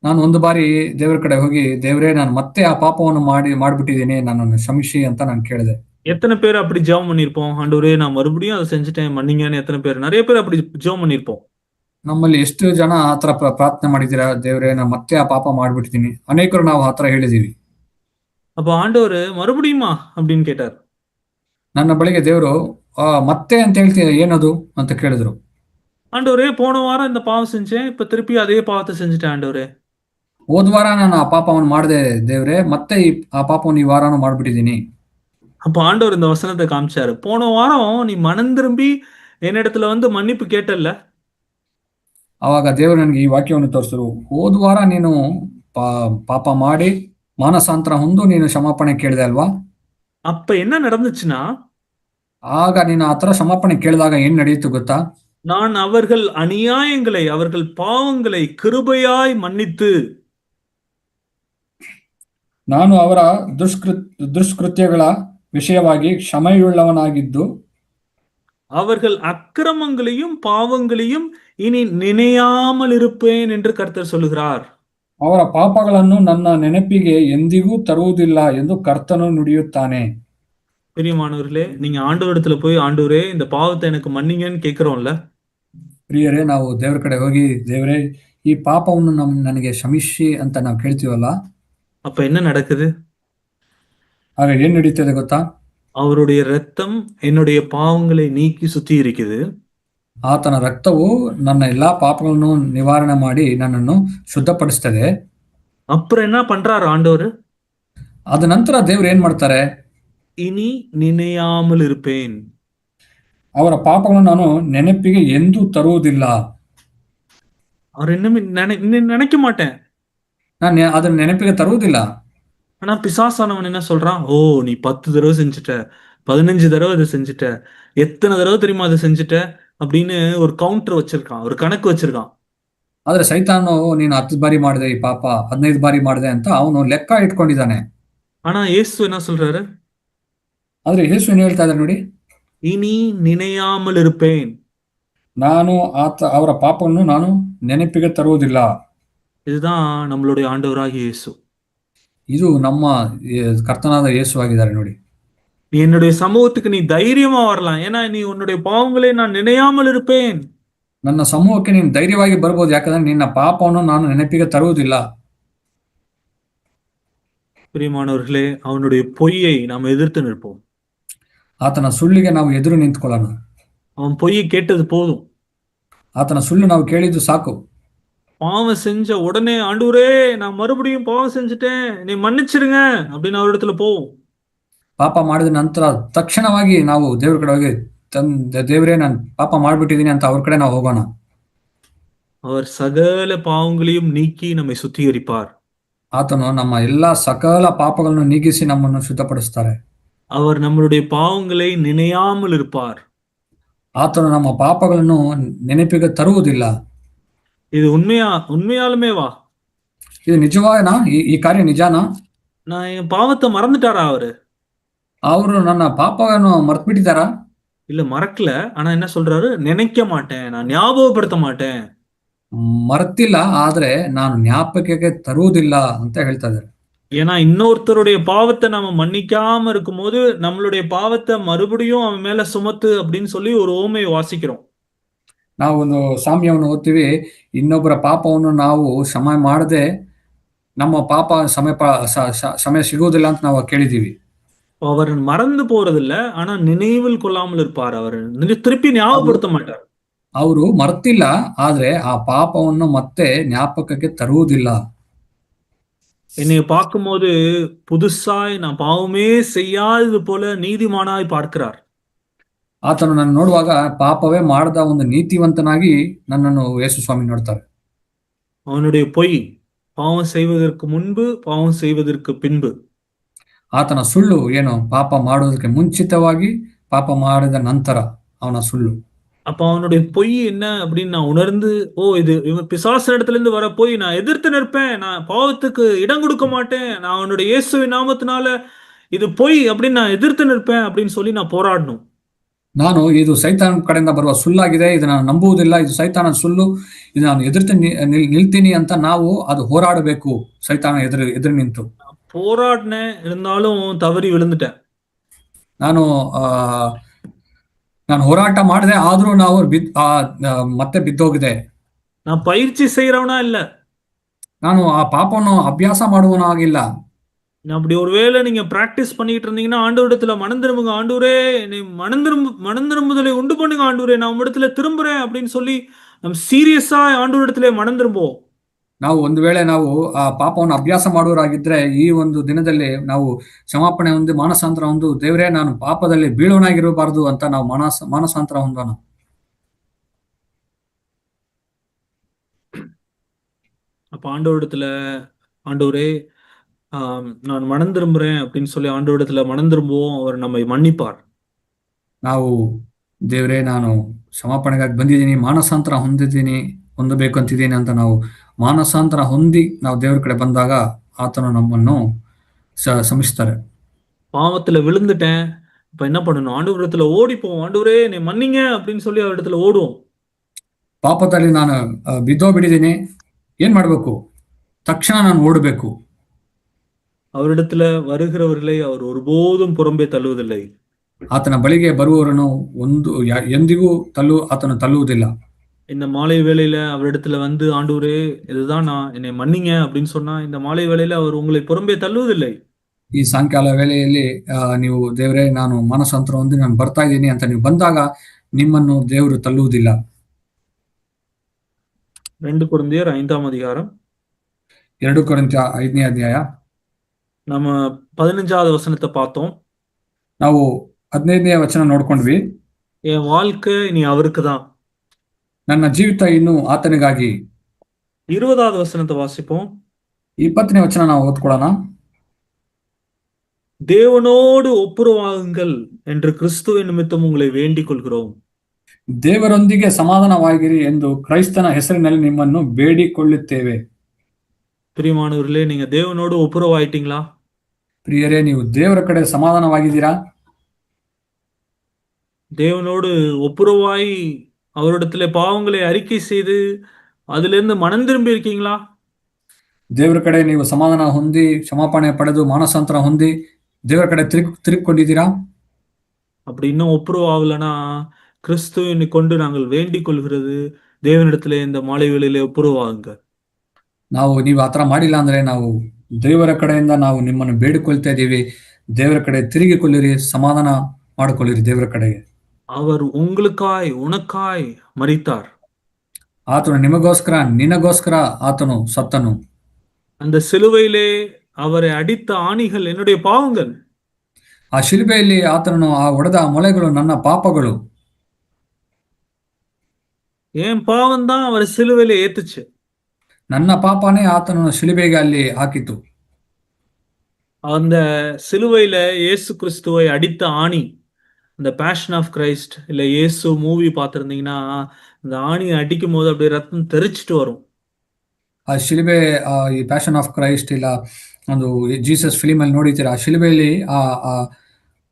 ನಾನು ಒಂದು ಬಾರಿ ದೇವರ ಕಡೆ ಹೋಗಿ, ದೇವರೇ ನಾನು ಮತ್ತೆ ಆ ಪಾಪವನ್ನು ಮಾಡಿಬಿಟ್ಟಿದ್ದೀನಿ, ನನ್ನನ್ನು ಕ್ಷಮಿಸಿ ಅಂತ ನಾನು ಕೇಳಿದೆ. எத்தனை பேர் அப்படி ஜெபம் பண்ணியிருப்போம், ஆண்டவரே நான் மறுபடியும் அதை செஞ்சுட்டேன் மன்னிங்கன்னு? எத்தனை பேர்? நிறைய பேர் அப்படி ஜெபம் பண்ணியிருப்போம். ನಮ್ಮಲ್ಲಿ ಎಷ್ಟು ಜನ ಆತರ ಪ್ರಾರ್ಥನೆ ಮಾಡಿದ್ದೀರಾ, ದೇವರೇ ನಾನು ಮತ್ತೆ ಆ ಪಾಪ ಮಾಡ್ಬಿಟ್ಟಿದ್ದೀನಿ? ಅನೇಕರು ನಾವು ಆತರ ಹೇಳಿದೀವಿ. அப்ப ஆண்டவர் மறுபடியுமா அப்படின்னு கேட்டார். ನನ್ನ ಬಳಿಗೆ ದೇವರು ಮತ್ತೆ ಅಂತ ಹೇಳ್ತೀಯ ಏನದು ಅಂತ ಕೇಳಿದ್ರು. ஆண்டவரே போன வாரம் இந்த பாவம் செஞ்சேன், இப்ப திருப்பி அதே பாவத்தை செஞ்சுட்டேன் ஆண்டவரே. ಹೋದ ವಾರ ನಾನು ಆ ಪಾಪವನ್ನು ಮಾಡಿದೆ ದೇವ್ರೆ, ಮತ್ತೆ ಆ ಪಾಪವನ್ನು ಈ ವಾರನೂ ಮಾಡ್ಬಿಟ್ಟಿದ್ದೀನಿ. அப்ப ஆண்டவர் இந்த வசனத்தை காமிச்சாரு. போன வாரம் நீ மனம் திரும்பி என்னிடத்துல வந்து மன்னிப்பு கேட்டல்ல, ಅವಾಗ ದೇವರು ನನಗೆ ಈ ವಾಕ್ಯವನ್ನು ತೋರಿಸಿದ್ರು. ಹೋದ ವಾರ ನೀನು ಪಾಪ ಮಾಡಿ ಮಾನಸಾಂತರ ಹೊಂದು ನೀನು ಕ್ಷಮಾಪಣೆ ಕೇಳಿದೆ ಅಲ್ವಾ? அப்ப என்ன நடந்துச்சுன்னா, ಆಗ ನೀನು ಆತರ ಕ್ಷಮಾಪಣೆ ಕೇಳಿದಾಗ ಏನ್ ನಡೆಯಿತು ಗೊತ್ತಾ? நான் அவர்கள் அநியாயங்களை, அவர்கள் பாவங்களை கிருபையாய் மன்னித்து, ನಾನು ಅವರ ದುಷ್ಕೃತ್ಯಗಳ ವಿಷಯವಾಗಿ ಕ್ಷಮೆಯುಳ್ಳವನಾಗಿದ್ದು, அவர்கள் அக்கிரமங்களையும் பாவங்களையும் இனி நினையாமல் இருப்பேன் என்று கர்த்தர் சொல்லுகிறார். ಅವರ ಪಾಪಗಳನ್ನು ನನ್ನ ನೆನಪಿಗೆ ಎಂದಿಗೂ ತರುವುದಿಲ್ಲ ಎಂದು ಕರ್ತನು ನುಡಿಯುತ್ತಾನೆ. பிரியமானவர்களே, நீங்க ஆண்டவரிடத்துல போய் ஆண்டவரே இந்த பாவத்தை எனக்கு மன்னிங்கன்னு கேட்கிறோம்ல, ಪ್ರಿಯರೇ, ನಾವು ದೇವರ ಕಡೆ ಹೋಗಿ ದೇವರೇ ಈ ಪಾಪವನ್ನು ನನಗೆ ಕ್ಷಮಿಸಿ ಅಂತ ನಾವು ಕೇಳ್ತೀವಲ್ಲ, அப்ப என்ன நடக்குது? ಆಗ ಏನ್ ನಡೀತದೆ ಗೊತ್ತಾ? அவருடைய ரத்தம் என்னுடைய பாவங்களை நீக்கி சுத்தி இருக்குது. ಆತನ ರಕ್ತವು ನನ್ನ ಎಲ್ಲಾ ಪಾಪಗಳನ್ನು ನಿವಾರಣೆ ಮಾಡಿ ನನ್ನನ್ನು ಶುದ್ಧಪಡಿಸ್ತದೆ. அப்புறம் என்ன பண்றாரு ஆண்டவர்? ಅದ ನಂತರ ದೇವ್ರು ಏನ್ ಮಾಡ್ತಾರೆ? இனி நினையாமல் இருப்பேன். ಅವರ ಪಾಪಗಳನ್ನು ನಾನು ನೆನಪಿಗೆ ಎಂದೂ ತರುವುದಿಲ್ಲ. அவர் இன்னுமே நினைக்க மாட்டேன். ನಾನು ಅದನ್ನ ನೆನಪಿಗೆ ತರುವುದಿಲ್ಲ. ஆனா பிசாசானவன் என்ன சொல்றான்? ஓ நீ 10 தடவை செஞ்சுட்ட, 15 தடவை அதை செஞ்சுட்ட, எத்தனை தடவை தெரியுமா அதை செஞ்சுட்ட அப்படின்னு ஒரு கவுண்டர் வச்சிருக்கான், ஒரு கணக்கு வச்சிருக்கான். ಆದ್ರೆ ಸೈತಾನು ನೀನು 10 ಬಾರಿ ಮಾಡಿದೆ ಈ ಪಾಪ, 15 ಬಾರಿ ಮಾಡಿದೆ ಅಂತ ಅವನು ಲೆಕ್ಕ ಇಟ್ಕೊಂಡಿದ್ದಾನೆ. ஆனா இயேசு என்ன சொல்றாரு? ಆದ್ರೆ ಯೇಸು ಏನ್ ಹೇಳ್ತಾ ಇದ್ದಾರೆ ನೋಡಿ, இனி நினையாமல் இருப்பேன். ನಾನು ಅವರ ಪಾಪವನ್ನು ನಾನು ನೆನಪಿಗೆ ತರುವುದಿಲ್ಲ. இதுதான் நம்மளுடைய ஆண்டவராகிய இயேசு. ಇದು ನಮ್ಮ ಕರ್ತನಾದ ಯೇಸು ಆಗಿದ್ದಾರೆ ನೋಡಿ. நீ என்னுடைய சமூகத்துக்கு நீ தைரியமா வரலாம், ஏன்னா நீ உன்னுடைய பாவங்களை நான் நினையாமல் இருப்பேன். ನನ್ನ ಸಮೂಹಕ್ಕೆ ನೀನು ಧೈರ್ಯವಾಗಿ ಬರ್ಬೋದು, ಯಾಕಂದ್ರೆ ನಿನ್ನ ಪಾಪವನ್ನು ನಾನು ನೆನಪಿಗೆ ತರುವುದಿಲ್ಲ. பிரியமானவர்களே, அவனுடைய பொய்யை நாம் எதிர்த்து நிற்போம். ಆತನ ಸುಳ್ಳಿಗೆ ನಾವು ಎದುರು ನಿಂತ್ಕೊಳ್ಳೋಣ. அவன் பொய்யை கேட்டது போதும். ಆತನ ಸುಳ್ಳು ನಾವು ಕೇಳಿದ್ದು ಸಾಕು. பாவம் செஞ்ச உடனே ஆண்டவரே நான் மறுபடியும் பாவம் செஞ்சுட்டேன், நீ மன்னிச்சிருங்க அப்படின்னு அவரிடத்துல போவோம். ಪಾಪ ಮಾಡಿದ ನಂತರ ತಕ್ಷಣವಾಗಿ ನಾವು ದೇವ್ರ ಕಡೆ ಹೋಗಿ ದೇವರೇ ನಾನು ಪಾಪ ಮಾಡ್ಬಿಟ್ಟಿದ್ದೀನಿ ಅಂತ ಅವ್ರ ಕಡೆ ನಾವು ಹೋಗೋಣ. அவர் சகல பாவங்களையும் நீக்கி நம்மை சுத்திகரிப்பார். ಆತನು ನಮ್ಮ ಎಲ್ಲಾ ಸಕಲ ಪಾಪಗಳನ್ನು ನೀಗಿಸಿ ನಮ್ಮನ್ನು ಶುದ್ಧಪಡಿಸ್ತಾರೆ. அவர் நம்மளுடைய பாவங்களை நினையாமல் இருப்பார். ಆತನು ನಮ್ಮ ಪಾಪಗಳನ್ನು ನೆನಪಿಗೆ ತರುವುದಿಲ್ಲ. இது உண்மையாலுமே வா? ಇದು ನಿಜವಾನಾ? ಈ ಕಾರ್ಯ ನಿಜಾನಾ? நான் என் பாவத்தை மறந்துட்டாரா அவரு? ಅವರು ನನ್ನ ಪಾಪವನ್ನು ಮರ್ತ್ ಬಿಟ್ಟಿದ್ದಾರಾ? இல்ல மறக்கல. ஆனா என்ன சொல்றாரு? நினைக்க மாட்டேன், நான் ஞாபகப்படுத்த மாட்டேன். ಮರ್ತಿಲ್ಲ, ಆದ್ರೆ ನಾನು ಜ್ಞಾಪಕಕ್ಕೆ ತರುವುದಿಲ್ಲ ಅಂತ ಹೇಳ್ತಾ ಇದ್ದಾರೆ. ஏன்னா இன்னொருத்தருடைய பாவத்தை நம்ம மன்னிக்காம இருக்கும்போது நம்மளுடைய பாவத்தை மறுபடியும் அவன் மேல சுமத்து அப்படின்னு சொல்லி ஒரு ஓமையை வாசிக்கிறோம். ನಾವು ಒಂದು ಸಾಮ್ಯವನ್ನು ಓದ್ತೀವಿ, ಇನ್ನೊಬ್ಬರ ಪಾಪವನ್ನು ನಾವು ಕ್ಷಮೆ ಮಾಡದೆ ನಮ್ಮ ಪಾಪ ಸಮಯ ಸಿಗುವುದಿಲ್ಲ ಅಂತ ನಾವು ಕೇಳಿದೀವಿ. அவர் மறந்து போறதில்ல, ஆனா நினைவில் கொள்ளாமல் இருப்பார். அவர் திருப்பி ஞாபகப்படுத்த மாட்டார். ಅವರು ಮರ್ತಿಲ್ಲ, ಆದ್ರೆ ಆ ಪಾಪವನ್ನು ಮತ್ತೆ ಜ್ಞಾಪಕಕ್ಕೆ ತರುವುದಿಲ್ಲ. என்னை பார்க்கும்போது புதுசாய் நான் பாவமே செய்யாதது போல நீதிமானாய் பார்க்கிறார். ಆತನು ನನ್ನ ನೋಡುವಾಗ ಪಾಪವೇ ಮಾಡದ ಒಂದು ನೀತಿವಂತನಾಗಿ ನನ್ನನ್ನು ಯೇಸು ಸ್ವಾಮಿ ನೋಡ್ತಾರೆ. அவனுடைய பொய், பாவம் செய்வதற்கு முன்பு, பாவம் செய்வதற்கு பின்பு. ಆತನ ಸುಳ್ಳು ಏನು, ಪಾಪ ಮಾಡುವುದಕ್ಕೆ ಮುಂಚಿತವಾಗಿ, ಪಾಪ ಮಾಡಿದ ನಂತರ ಅವನ ಸುಳ್ಳು. அப்ப அவனுடைய பொய் என்ன அப்படின்னு நான் உணர்ந்து, ஓ இது இவன் பிசாசு இடத்துல இருந்து வர பொய், நான் எதிர்த்து நிற்பேன், நான் பாவத்துக்கு இடம் கொடுக்க மாட்டேன், நான் அவனுடைய இயேசுவின் நாமத்தினால இது பொய் அப்படின்னு நான் எதிர்த்து நிற்பேன் அப்படின்னு சொல்லி நான் போராடணும். ನಾನು ಇದು ಸೈತಾನ್ ಕಡೆಯಿಂದ ಬರುವ ಸುಳ್ಳಾಗಿದೆ, ಇದು ನಾನು ನಂಬುವುದಿಲ್ಲ, ಇದು ಸೈತಾನನ ಸುಳ್ಳು, ಇದು ನಾನು ಎದುರ್ತು ನಿಲ್ತೀನಿ ಅಂತ ನಾವು ಅದು ಹೋರಾಡಬೇಕು. ಸೈತಾನ ಎದುರು ನಿಂತು போராடினேன், இருந்தாலும் தவறி விழுந்துட்டேன். ನಾನು ಆ ನಾನು ಹೋರಾಟ ಮಾಡಿದೆ, ಆದ್ರೂ ನಾವು ಮತ್ತೆ ಬಿದ್ದೋಗಿದೆ. நான் பயிற்சி செய்யறவனா இல்ல. ನಾನು ಆ ಪಾಪವನ್ನು ಅಭ್ಯಾಸ ಮಾಡುವನಾಗಿಲ್ಲ. அப்படி ஒருவேளை நீங்க பிராக்டிஸ் பண்ணிட்டு இருந்தீங்கன்னா, ஆண்டவரிடத்துல மனம் திரும்புங்க. ஆண்டவரே என்னை மனம் திரும்புதலை உண்டு பண்ணுங்க ஆண்டவரே, நான் உம்மிடத்துல திரும்புறேன் அப்படின்னு சொல்லி நம்ம சீரியஸா ஆண்டவரிடத்துல மனம் திரும்புவோம். ನಾವು ಒಂದು ವೇಳೆ ನಾವು ಆ ಪಾಪವನ್ನು ಅಭ್ಯಾಸ ಮಾಡುವರಾಗಿದ್ರೆ, ಈ ಒಂದು ದಿನದಲ್ಲಿ ನಾವು ಕ್ಷಮಾಪಣೆ ಹೊಂದಿ ಮಾನಸಾಂತರ ಹೊಂದು, ದೇವರೇ ನಾನು ಪಾಪದಲ್ಲಿ ಬೀಳುವನಾಗಿರಬಾರದು ಅಂತ ನಾವು ಮಾನಸಾಂತರ ಹೊಂದೋಣ. அப்ப ஆண்டவரிடத்துல, ஆண்டவரே நான் மனம் திரும்புறேன் அப்படின்னு சொல்லி ஆண்டவரிடத்துல மனம் திரும்புவோம். அவர் நம்மை மன்னிப்பார். ನಾವು ದೇವರೇ ನಾನು ಕ್ಷಮಾಪಣೆಗಾಗಿ ಬಂದಿದ್ದೀನಿ, ಮಾನಸಾಂತರ ಹೊಂದಬೇಕು ಅಂತಿದ್ದೀನಿ ಅಂತ ನಾವು ಮಾನಸಾಂತರ ಹೊಂದಿ ನಾವು ದೇವರ ಕಡೆ ಬಂದಾಗ ಆತನು ನಮ್ಮನ್ನು ಕ್ಷಮಿಸ್ತಾರೆ. பாவத்துல விழுந்துட்டேன், இப்ப என்ன பண்ணணும்? ஆண்டவரிடத்துல ஓடிப்போம். ஆண்டவரே என்னை மன்னிங்க அப்படின்னு சொல்லி அவரிடத்துல ஓடுவோம். ಪಾಪದಲ್ಲಿ ನಾನು ಬಿದ್ದೋಗ್ಬಿಟ್ಟಿದ್ದೀನಿ, ಏನ್ ಮಾಡ್ಬೇಕು? ತಕ್ಷಣ ನಾನು ಓಡಬೇಕು. அவரிடத்துல வருகிறவர்களை அவர் ஒருபோதும் புறம்பே தள்ளுவதில்லை. ಆತನ ಬಳಿಗೆ ಬರುವವರನ್ನು ಎಂದಿಗೂ ಆತನು ತಳ್ಳುವುದಿಲ್ಲ. இந்த மாலை வேளையில அவரிடத்துல வந்து, ஆண்டவரே இதுதான் நான், என்னை மன்னிங்க அப்படின்னு சொன்னா, இந்த மாலை வேளையில அவர் உங்களை புறம்பே தள்ளுவதில்லை. ಈ ಸಾಯಂಕಾಲ ವೇಳೆಯಲ್ಲಿ ನೀವು ದೇವರೇ ನಾನು ಮಾನಸಾಂತರ ಹೊಂದಿ ನಾನು ಬರ್ತಾ ಇದ್ದೀನಿ ಅಂತ ನೀವು ಬಂದಾಗ ನಿಮ್ಮನ್ನು ದೇವರು ತಳ್ಳುವುದಿಲ್ಲ. 2 கொரிந்தியர் 5ஆம் அதிகாரம் 2 ಕೊರಿಂಥ್ಯ 5ನೇ ಅಧ್ಯಾಯ நம்ம 15வது வசனத்தை பார்த்தோம். ನಾವು 15ನೇ ವಚನ ನೋಡ್ಕೊಂಡ್ವಿ. என் வாழ்க்கை இனி அவருக்கு தான். ನನ್ನ ಜೀವಿತ ಇನ್ನು ಆತನಿಗಾಗಿ. 20வது வசனத்தை வாசிப்போம். 20ನೇ ವಚನ ನಾವು ಓದ್ಕೊಳ್ಳೋಣ. தேவனோடு ஒப்புரவாகுங்கள் என்று கிறிஸ்துவின் நிமித்தம் உங்களை வேண்டிக் கொள்கிறோம். ದೇವರೊಂದಿಗೆ ಸಮಾಧಾನವಾಗಿರಿ ಎಂದು ಕ್ರೈಸ್ತನ ಹೆಸರಿನಲ್ಲಿ ನಿಮ್ಮನ್ನು ಬೇಡಿಕೊಳ್ಳುತ್ತೇವೆ. பிரியமானவர்களே, நீங்க தேவனோடு ஒப்புரவாயிட்டீங்களா? ಪ್ರಿಯರೇ, ನೀವು ದೇವರ ಕಡೆ ಸಮಾಧಾನವಾಗಿದ್ದೀರಾ? தேவனோடு ஒப்புரவாய் அவரிடத்துல பாவங்களை அறிக்கை செய்து அதிலிருந்து மனம் திரும்பி இருக்கீங்களா? ದೇವರ ಕಡೆ ನೀವು ಸಮಾಧಾನ ಹೊಂದಿ, ಕ್ಷಮಾಪಣೆ ಪಡೆದು, ಮಾನಸಾಂತರ ಹೊಂದಿ ದೇವರ ಕಡೆ ತಿರುಗಿಕೊಂಡಿದ್ದೀರಾ? அப்படி இன்னும் ஒப்புரவாகலனா, கிறிஸ்துவினை கொண்டு நாங்கள் வேண்டிக் கொள்கிறது, தேவனிடத்திலே இந்த மாலை வேளையிலே ஒப்புரவாகுங்க. ನೀವು ಆತರ ಮಾಡಿಲ್ಲ ಅಂದ್ರೆ ನಾವು ದೇವರ ಕಡೆಯಿಂದ ನಾವು ನಿಮ್ಮನ್ನು ಬೇಡಿಕೊಳ್ತಾ ಇದ್ದೀವಿ. ದೇವರ ಕಡೆ ತಿರುಗಿಕೊಳ್ಳಿರಿ, ಸಮಾಧಾನ ಮಾಡಿಕೊಳ್ಳಿರಿ ದೇವರ ಕಡೆಗೆ. அவர் உங்களுக்காய் உனக்காய் மரித்தார். ಆತನು ನಿಮಗೋಸ್ಕರ ನಿನಗೋಸ್ಕರ ಆತನು ಸತ್ತನು. அந்த சிலுவையிலே அவரை அடித்த ஆணிகள் என்னுடைய பாவங்கள். ಆ ಶಿಲುಬೆಯಲ್ಲಿ ಆತನನ್ನು ಹೊಡೆದ ಮೊಳೆಗಳು ನನ್ನ ಪಾಪಗಳು. என் பாவம் தான் அவர் சிலுவையில ஏத்துச்சு. ನನ್ನ ಪಾಪನೇ ಆತನನ್ನು ಶಿಲುಬೆಗೆ ಅಲ್ಲಿ ಹಾಕಿತು. அந்த சிலுவையில இயேசு கிறிஸ்துவை அடித்த ஆணி, இந்த பேஷன் ஆஃப் கிரைஸ்ட் இல்ல இயேசு மூவி பார்த்திருந்தீங்கன்னா, இந்த ஆணியை அடிக்கும் போது அப்படியே ரத்தம் தெறிச்சிட்டு வரும். ಆ ಶಿಲುಬೆ ಈ ಪ್ಯಾಷನ್ ಆಫ್ ಕ್ರೈಸ್ಟ್ ಇಲ್ಲ ಒಂದು ಜೀಸಸ್ ಫಿಲಿಮ್ ಅಲ್ಲಿ ನೋಡಿತೀರಾ, ಆ ಶಿಲುಬೆಯಲ್ಲಿ ಆ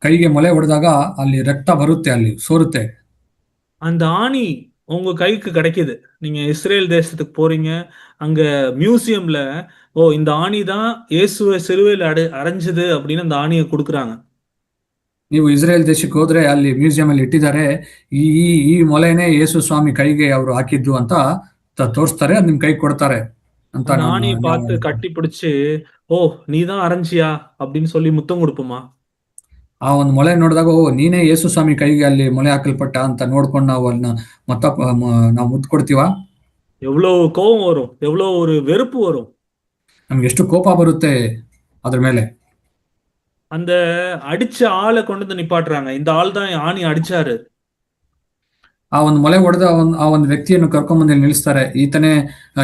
ಕೈಗೆ ಮೊಳೆ ಹೊಡೆದಾಗ ಅಲ್ಲಿ ರಕ್ತ ಬರುತ್ತೆ, ಅಲ್ಲಿ ಸೋರುತ್ತೆ. அந்த ஆணி உங்க கைக்கு கிடைக்குது. நீங்க இஸ்ரேல் தேசத்துக்கு போறீங்க, அங்க மியூசியம்ல இந்த ஆணி தான் இயேசுவை சிலுவையில் அரைஞ்சது அப்படின்னு அந்த ஆணியை கொடுக்குறாங்க. ನೀವು ಇಸ್ರೇಲ್ ದೇಶಕ್ಕೆ ಹೋದ್ರೆ ಅಲ್ಲಿ ಮ್ಯೂಸಿಯಂ ಅಲ್ಲಿ ಇಟ್ಟಿದ್ದಾರೆ, ಈ ಈ ಮೊಳೆನೇ ಯೇಸು ಸ್ವಾಮಿ ಕೈಗೆ ಅವರು ಹಾಕಿದ್ದು ಅಂತ ತೋರಿಸ್ತಾರೆ, ಅದ್ ನಿಮ್ ಕೈ ಕೊಡ್ತಾರೆ ಅಂತ. ஆணியை பார்த்து கட்டி பிடிச்சு, ஓ நீதான் அரைஞ்சியா அப்படின்னு சொல்லி முத்தம் கொடுப்போமா? ಆ ಒಂದು ಮೊಳೆ ನೋಡಿದಾಗ, ಓ ನೀನೇ ಯೇಸು ಸ್ವಾಮಿ ಕೈಗೆ ಅಲ್ಲಿ ಮೊಳೆ ಹಾಕಲ್ಪಟ್ಟ ಅಂತ ನೋಡ್ಕೊಂಡು ನಾವು ಅದನ್ನ ನಾವು ಮುದ್ದು ಕೊಡ್ತೀವ? எவ்வளவு கோபம் வரும், எவ்வளவு ஒரு வெறுப்பு வரும். ನಮ್ಗೆ ಎಷ್ಟು ಕೋಪ ಬರುತ್ತೆ ಅದ್ರ ಮೇಲೆ. அந்த அடிச்ச ஆளை கொண்டு வந்து நிப்பாட்டுறாங்க, இந்த ஆள் தான் ஆணி அடிச்சாரு. ಆ ಒಂದು ಮೊಳೆ ಹೊಡೆದ ಆ ಒಂದು ವ್ಯಕ್ತಿಯನ್ನು ಕರ್ಕೊಂಬಂದು ಇಲ್ಲಿ ನಿಲ್ಲಿಸ್ತಾರೆ. ಈತನೇ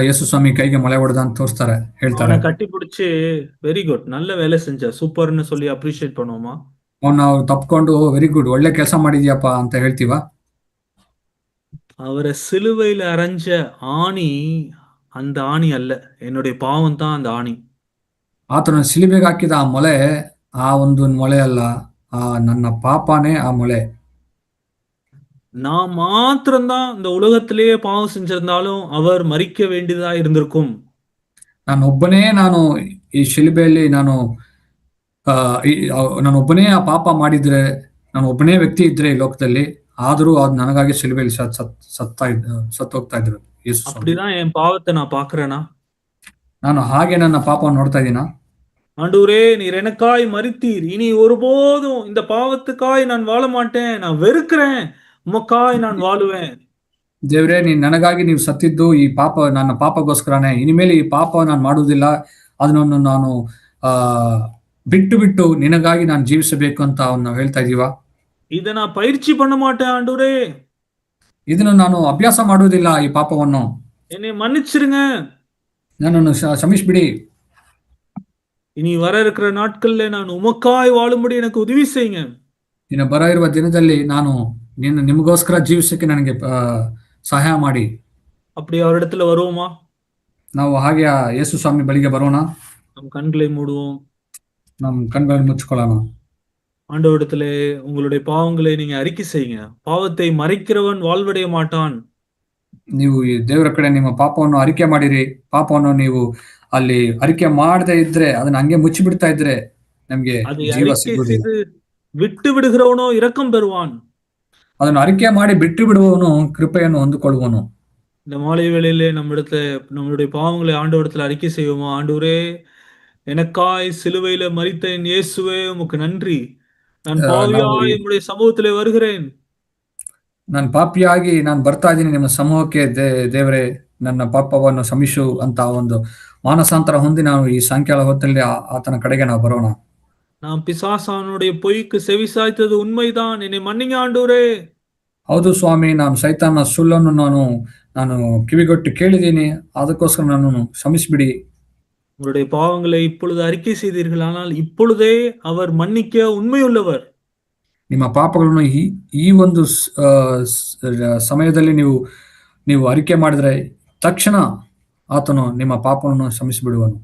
ಯೇಸು ಸ್ವಾಮಿ ಕೈಗೆ ಮೊಳೆ ಹೊಡೆದ ಅಂತ ತೋರಿಸ್ತಾರೆ, அவன ಹೇಳ್ತಾರೆ. கட்டிப்புடிச்சு, "வெரி குட். நல்ல வேலை செஞ்ச. சூப்பர்ன்னு" சொல்லி அப்ரிஷியேட் பண்ணுவோமா? ಅವ್ನು ನಾವು ತಪ್ಕೊಂಡು ವೆರಿ ಗುಡ್, ಒಳ್ಳೆ ಕೆಲಸ ಮಾಡಿದ್ಯಪ್ಪ ಅಂತ ಹೇಳ್ತೀವ. அவர சிலுவையில அறைஞ்ச ஆணி, அந்த ஆணி அல்ல. என்னுடைய பாவம் தான் அந்த ஆணி. ಆತನ ಶಿಲುಬೆಗೆ ಹಾಕಿದ ಆ ಮೊಳೆ ಆ ಒಂದು ಮೊಳೆ ಅಲ್ಲ, ಆ ನನ್ನ ಪಾಪನೇ ಆ ಮೊಳೆ. நான் மாத்திரம் தான் இந்த உலகத்திலேயே பாவம் செஞ்சிருந்தாலும், அவர் மரிக்க வேண்டியதா இருந்திருக்கும். ನಾನು ಈ ಶಿಲುಬೆಯಲ್ಲಿ ನಾನೊಬ್ಬನೇ ಆ ಪಾಪ ಮಾಡಿದ್ರೆ, ನಾನು ಒಬ್ಬನೇ ವ್ಯಕ್ತಿ ಇದ್ರೆ ಈ ಲೋಕದಲ್ಲಿ, ಆದರೂ ಅದು ನನಗಾಗಿ ಶಿಲುಬೆಯಲ್ಲಿ ಸತ್ತೋಗ್ತಾ ಇದ್ರು ಯೇಸು ಸ್ವಾಮಿ. அப்படிதான் என் பாவத்தை நான் பார்க்கிறேனா? ನಾನು ಹಾಗೆ ನನ್ನ ಪಾಪವನ್ನು ನೋಡ್ತಾ ಇದ್ದೀನ. ஆண்டவரே, நீர் எனக்காய் மரித்தீர். இனி ஒருபோதும் இந்த பாவத்துக்காய் நான் வாழ மாட்டேன். நான் வெறுக்கிறேன். உமக்காய் நான் வாழுவேன். ದೇವ್ರೇ, ನನಗಾಗಿ ನೀವು ಸತ್ತಿದ್ದು ಈ ನನ್ನ ಪಾಪಗೋಸ್ಕರನೇ. ಇನಿಮೇಲೆ ಈ ಪಾಪ ನಾನು ಮಾಡುವುದಿಲ್ಲ, ಅದನ್ನು ನಾನು ಆ ಬಿಟ್ಟು ನಿನಗಾಗಿ ನಾನು ಜೀವಿಸಬೇಕು ಅಂತ ನಾವು ಹೇಳ್ತಾ ಇದೀವ. இதை நான் பயிற்சி பண்ண மாட்டேன் ஆண்டவரே. ಇದನ್ನು ನಾನು ಅಭ್ಯಾಸ ಮಾಡುವುದಿಲ್ಲ, ಈ ಪಾಪವನ್ನು. என்னை மன்னிச்சிருங்க. ನನ್ನನ್ನು ಕ್ಷಮಿಸ್ಬಿಡಿ. இனி வர இருக்கிற நாட்கள்ல நான் உமக்காய் வாழும்படி எனக்கு உதவி செய்யுங்க. ಇನ್ನು ಬರ ಇರುವ ದಿನದಲ್ಲಿ ನಾನು ನಿಮಗೋಸ್ಕರ ಜೀವಿಸಕ್ಕೆ ನನಗೆ ಸಹಾಯ ಮಾಡಿ. அப்படி அவரிடத்துல வருவோமா? ನಾವು ಹಾಗೆ ಯೇಸು ಸ್ವಾಮಿ ಬಳಿಗೆ ಬರೋಣ. நம் கண்களை மூடுவோம். ನಮ್ಮ ಕಣ್ಗಳನ್ನು ಮುಚ್ಕೊಳ್ಳೋಣ. ஆண்டவரிடத்துல உங்களுடைய பாவங்களை நீங்க அறிக்கை செய்யுங்க. பாவத்தை மறைக்கிறவன் வாழ்வடைய மாட்டான். ನೀವು ಈ ದೇವರ ಕಡೆ ನಿಮ್ಮ ಪಾಪವನ್ನು ಅರಿಕೆ ಮಾಡಿರಿ. ಪಾಪವನ್ನು ನೀವು ಅಲ್ಲಿ ಅರಿಕೆ ಮಾಡದೇ ಇದ್ರೆ, ಅದನ್ನ ಹಂಗೆ ಮುಚ್ಚಿಬಿಡ್ತಾ ಇದ್ರೆ ನಮ್ಗೆ அதை ಜೀವ அறிக்கை ಸಿಗುವುದಿಲ್ಲ. செய்து விட்டு விடுகிறவனோ இரக்கம் பெறுவான். ಅದನ್ನು ಅರಿಕೆ ಮಾಡಿ ಬಿಟ್ಟು ಬಿಡುವವನು ಕೃಪೆಯನ್ನು ಹೊಂದಿಕೊಳ್ಳುವನು. இந்த மாலை வேளையிலே நம்மளுடைய பாவங்களை ஆண்டவரிடத்துல அறிக்கை செய்வோமா? ஆண்டவரே, எனக்காய் சிலுவையில மரித்த என் இயேசுவே, உமக்கு நன்றி. நான் ನಾವು பாவியாய் உம்முடைய சமூகத்திலே வருகிறேன். ನಾನು ಪಾಪಿಯಾಗಿ ನಾನು ಬರ್ತಾ ಇದ್ದೀನಿ ನಿಮ್ಮ ಸಮೂಹಕ್ಕೆ. ದೇವರೇ, ನನ್ನ ಪಾಪವನ್ನು ಕ್ಷಮಿಸು ಅಂತ ಒಂದು ಮಾನಸಾಂತರ ಹೊಂದಿ ನಾವು ಈ ಸಾಯಂಕಾಲ ಹೊತ್ತಲ್ಲಿ ಆತನ ಕಡೆಗೆ ನಾವು ಬರೋಣ. நான் பிசாசானுடைய பொய்க்கு செவி சாய்த்தது உண்மைதான். என்னை மன்னிங்க ஆண்டவரே. ಹೌದು ಸ್ವಾಮಿ, ನಾನು ಸೈತಾನ ಸುಳ್ಳನ್ನು ನಾನು ಕಿವಿಗೊಟ್ಟು ಕೇಳಿದ್ದೀನಿ, ಅದಕ್ಕೋಸ್ಕರ ನನ್ನನ್ನು ಕ್ಷಮಿಸಿಬಿಡಿ. உங்களுடைய பாவங்களை இப்பொழுது அறிக்கை செய்தீர்கள், ஆனால் இப்பொழுதே அவர் மன்னிக்க உண்மையுள்ளவர். ನಿಮ್ಮ ಪಾಪಗಳನ್ನು ಈ ಒಂದು ಸಮಯದಲ್ಲಿ ನೀವು ಅರಿಕೆ ಮಾಡಿದ್ರೆ ತಕ್ಷಣ ಆತನು ನಿಮ್ಮ ಪಾಪವನ್ನು ಕ್ಷಮಿಸಿಬಿಡುವನು.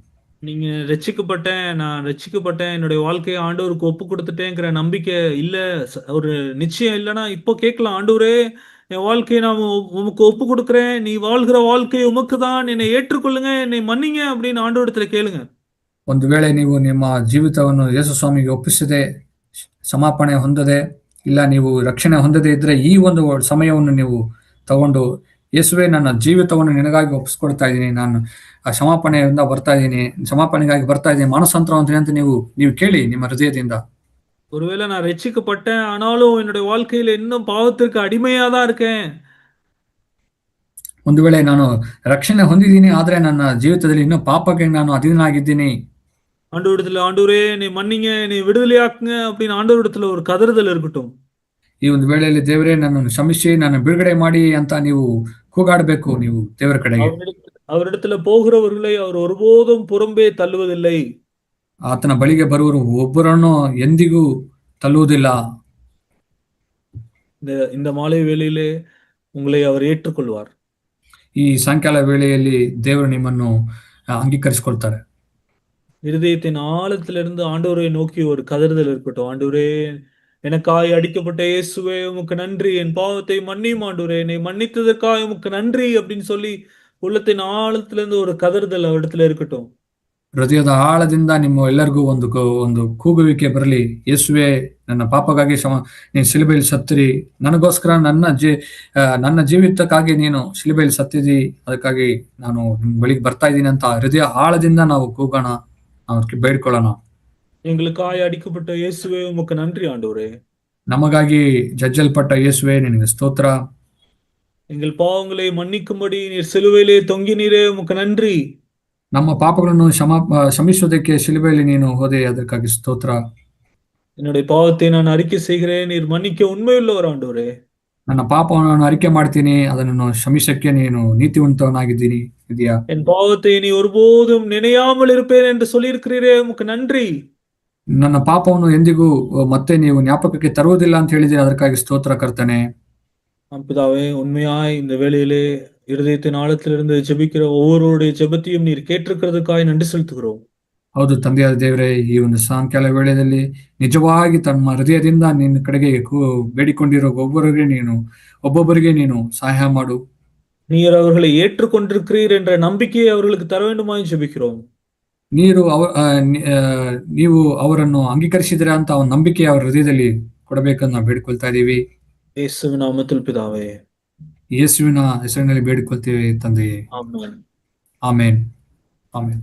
நீங்க நான் ரட்சிக்கப்பட்டேன், என்னுடைய வாழ்க்கையை ஆண்டவருக்கு ஒப்பு கொடுத்துட்டேங்கிற நம்பிக்கை இல்ல, ஒரு நிச்சயம் இல்லைன்னா இப்போ கேட்கலாம். ஆண்டவரே, என் வாழ்க்கையை நான் உமக்கு ஒப்பு கொடுக்குறேன். நீ வாழ்கிற வாழ்க்கை உமக்கு தான். என்னை ஏற்றுக்கொள்ளுங்க, என்னை மன்னிங்க அப்படின்னு ஆண்டவரிடத்துல கேளுங்க. ಒಂದು ವೇಳೆ ನೀವು ನಿಮ್ಮ ಜೀವಿತವನ್ನು ಯೇಸು ಸ್ವಾಮಿಗೆ ಒಪ್ಪಿಸದೆ, ಕ್ಷಮಾಪಣೆ ಹೊಂದದೆ, ಇಲ್ಲ ನೀವು ರಕ್ಷಣೆ ಹೊಂದದೆ ಇದ್ರೆ, ಈ ಒಂದು ಸಮಯವನ್ನು ನೀವು ತಗೊಂಡು, ಯೇಸುವೆ, ನನ್ನ ಜೀವಿತವನ್ನು ನಿನಗಾಗಿ ಒಪ್ಪಿಸ್ಕೊಡ್ತಾ ಇದ್ದೀನಿ, ನಾನು ಆ ಕ್ಷಮಾಪಣೆಗಾಗಿ ಬರ್ತಾ ಇದ್ದೀನಿ, ಮಾನಸಾಂತರ ಹೊಂದಿನಿ ಅಂತ ನೀವು ಕೇಳಿ ನಿಮ್ಮ ಹೃದಯದಿಂದ. ஒருவேளை நான் ரட்சிக்கப்பட்டேன், ஆனாலும் என்னுடைய வாழ்க்கையில இன்னும் பாவத்திற்கு அடிமையா தான் இருக்கேன். ಒಂದು ವೇಳೆ ನಾನು ರಕ್ಷಣೆ ಹೊಂದಿದ್ದೀನಿ, ಆದ್ರೆ ನನ್ನ ಜೀವಿತದಲ್ಲಿ ಇನ್ನೂ ಪಾಪಕ್ಕೆ ನಾನು ಅಧೀನಾಗಿದ್ದೀನಿ. ஆண்டவரிடத்துல, ஆண்டவரே என்னை மன்னிங்க, என்னை விடுதலையாக்குங்க அப்படின்னு ஆண்டவரிடத்துல ஒரு கதறுதல் இருக்கட்டும். ಈ ಒಂದು ವೇಳೆಯಲ್ಲಿ ದೇವರೇ, ನನ್ನನ್ನು ಕ್ಷಮಿಸಿ, ನನ್ನ ಬಿಡುಗಡೆ ಮಾಡಿ ಅಂತ ನೀವು ಕೂಗಾಡಬೇಕು. ನೀವು ದೇವರ ಕಡೆಗೆ அவரிடத்துல போகிறவர்களை அவர் ஒருபோதும் புறம்பே தள்ளுவதில்லை. ಆತನ ಬಳಿಗೆ ಬರುವರು ಒಬ್ಬರನ್ನು ಎಂದಿಗೂ ತಳ್ಳುವುದಿಲ್ಲ. இந்த மாலை வேளையிலே உங்களை அவர் ஏற்றுக்கொள்வார். ಈ ಸಾಯಂಕಾಲ ವೇಳೆಯಲ್ಲಿ ದೇವರು ನಿಮ್ಮನ್ನು ಅಂಗೀಕರಿಸಿಕೊಳ್ತಾರೆ. இருதயத்தின் ஆழத்திலிருந்து ஆண்டவரை நோக்கி ஒரு கதறுதல் இருக்கட்டும். ஆண்டவரே, எனக்காய் அடிக்கப்பட்ட இயேசுவே, உமக்கு நன்றி. என் பாவத்தை மன்னியும் ஆண்டவரே. என்னை மன்னித்ததற்காக உமக்கு நன்றி அப்படின்னு சொல்லி உள்ளத்தின் ஆழத்திலிருந்து ஒரு கதறுதல் அவரிடத்துல இருக்கட்டும். ಹೃದಯದ ಆಳದಿಂದ ನಿಮ್ಮ ಎಲ್ಲರಿಗೂ ಒಂದು ಕೂಗುವಿಕೆ ಬರಲಿ. ಯೇಸುವೆ, ನನ್ನ ಪಾಪಗಾಗಿ ನೀನು ಶಿಲುಬೆಯಲ್ಲಿ ಸತ್ತಿರಿ, ನನಗೋಸ್ಕರ ನನ್ನ ಜೀವಿತಕ್ಕಾಗಿ ನೀನು ಶಿಲುಬೆಯಲ್ಲಿ ಸತ್ತಿದಿ, ಅದಕ್ಕಾಗಿ ನಾನು ನಿಮ್ಮ ಬಳಿಗೆ ಬರ್ತಾ ಇದ್ದೀನಿ ಅಂತ ಹೃದಯ ಆಳದಿಂದ ನಾವು ಕೂಗೋಣ, ನಾವು ಬೇಡ್ಕೊಳ್ಳೋಣ. எங்களுக்காய் அடிக்கப்பட்ட இயேசுவே, உமக்கு நன்றி ஆண்டவரே. ನಮಗಾಗಿ ಜಜ್ಜಲ್ಪಟ್ಟ ಯೇಸುವೆ, ನಿನಗೆ ಸ್ತೋತ್ರ. எங்கள் பாவங்களை மன்னிக்கும்படி நீர் சிலுவையிலே தொங்கினீரே, உமக்கு நன்றி. ನಮ್ಮ ಪಾಪಗಳನ್ನು ಕ್ಷಮಿಸುವುದಕ್ಕೆ ಶಿಲುಬೆಯಲ್ಲಿ ನೀನು ಹೋದೆ, ಅದಕ್ಕಾಗಿ ಸ್ತೋತ್ರ. என்னுடைய பாவத்தை நான் அறிக்கை செய்கிறேன், நீர் மன்னிக்க உண்மையுள்ளவர் ஆண்டவரே. ನನ್ನ ಪಾಪವನ್ನು ಅರಿಕೆ ಮಾಡ್ತೀನಿ, ಅದನ್ನು ಕ್ಷಮಿಸಕ್ಕೆ ನೀನು ನೀತಿವಂತವನಾಗಿದ್ದೀನಿ ಇದೆಯಾ? என் பாவத்தை நீ ஒருபோதும் நினையாமல் இருப்பேன் என்று சொல்லியிருக்கிறீரே, உமக்கு நன்றி. ನನ್ನ ಪಾಪವನ್ನು ಎಂದಿಗೂ ಮತ್ತೆ ನೀವು ಜ್ಞಾಪಕಕ್ಕೆ ತರುವುದಿಲ್ಲ ಅಂತ ಹೇಳಿದ್ರೆ ಅದಕ್ಕಾಗಿ ಸ್ತೋತ್ರ ಕರ್ತನೆ. ஆம் பிதாவே, உண்மையாய் இந்த வேளையிலே இருதயத்தின் ஆழத்திலிருந்து ஜெபிக்கிற ஒவ்வொருவருடைய ஜெபத்தையும் நீர் கேட்டிருக்கிறதுக்காய் நன்றி செலுத்துகிறோம். ಹೌದು ತಂದೆಯಾದ ದೇವರೇ, ಈ ಒಂದು ಸಾಯಂಕಾಲ ವೇಳೆಯಲ್ಲಿ ನಿಜವಾಗಿ ತಮ್ಮ ಹೃದಯದಿಂದ ನಿನ್ನ ಕಡೆಗೆ ಬೇಡಿಕೊಂಡಿರೋ ಒಬ್ಬೊಬ್ಬರಿಗೆ ನೀನು ಸಹಾಯ ಮಾಡು. நீர் அவர்களை ஏற்றுக்கொண்டிருக்கிறீர் என்ற நம்பிக்கையை அவர்களுக்கு தர வேண்டுமாய் ஜெபிக்கிறோம். ನೀರು ನೀವು ಅವರನ್ನು ಅಂಗೀಕರಿಸಿದ್ರೆ ಅಂತ ಒಂದು ನಂಬಿಕೆ ಅವರ ಹೃದಯದಲ್ಲಿ ಕೊಡಬೇಕಂತ ನಾವು ಬೇಡಿಕೊಳ್ತಾ ಇದ್ದೀವಿ. இயேசுவின் நாமத்தில் பிதாவே. ಯೇಸುವಿನ ಹೆಸರಿನಲ್ಲಿ ಬೇಡಿಕೊಳ್ತೀವಿ ತಂದೆಯೇ. ஆமென். ಆಮೇನ್. ಆಮೇನ್.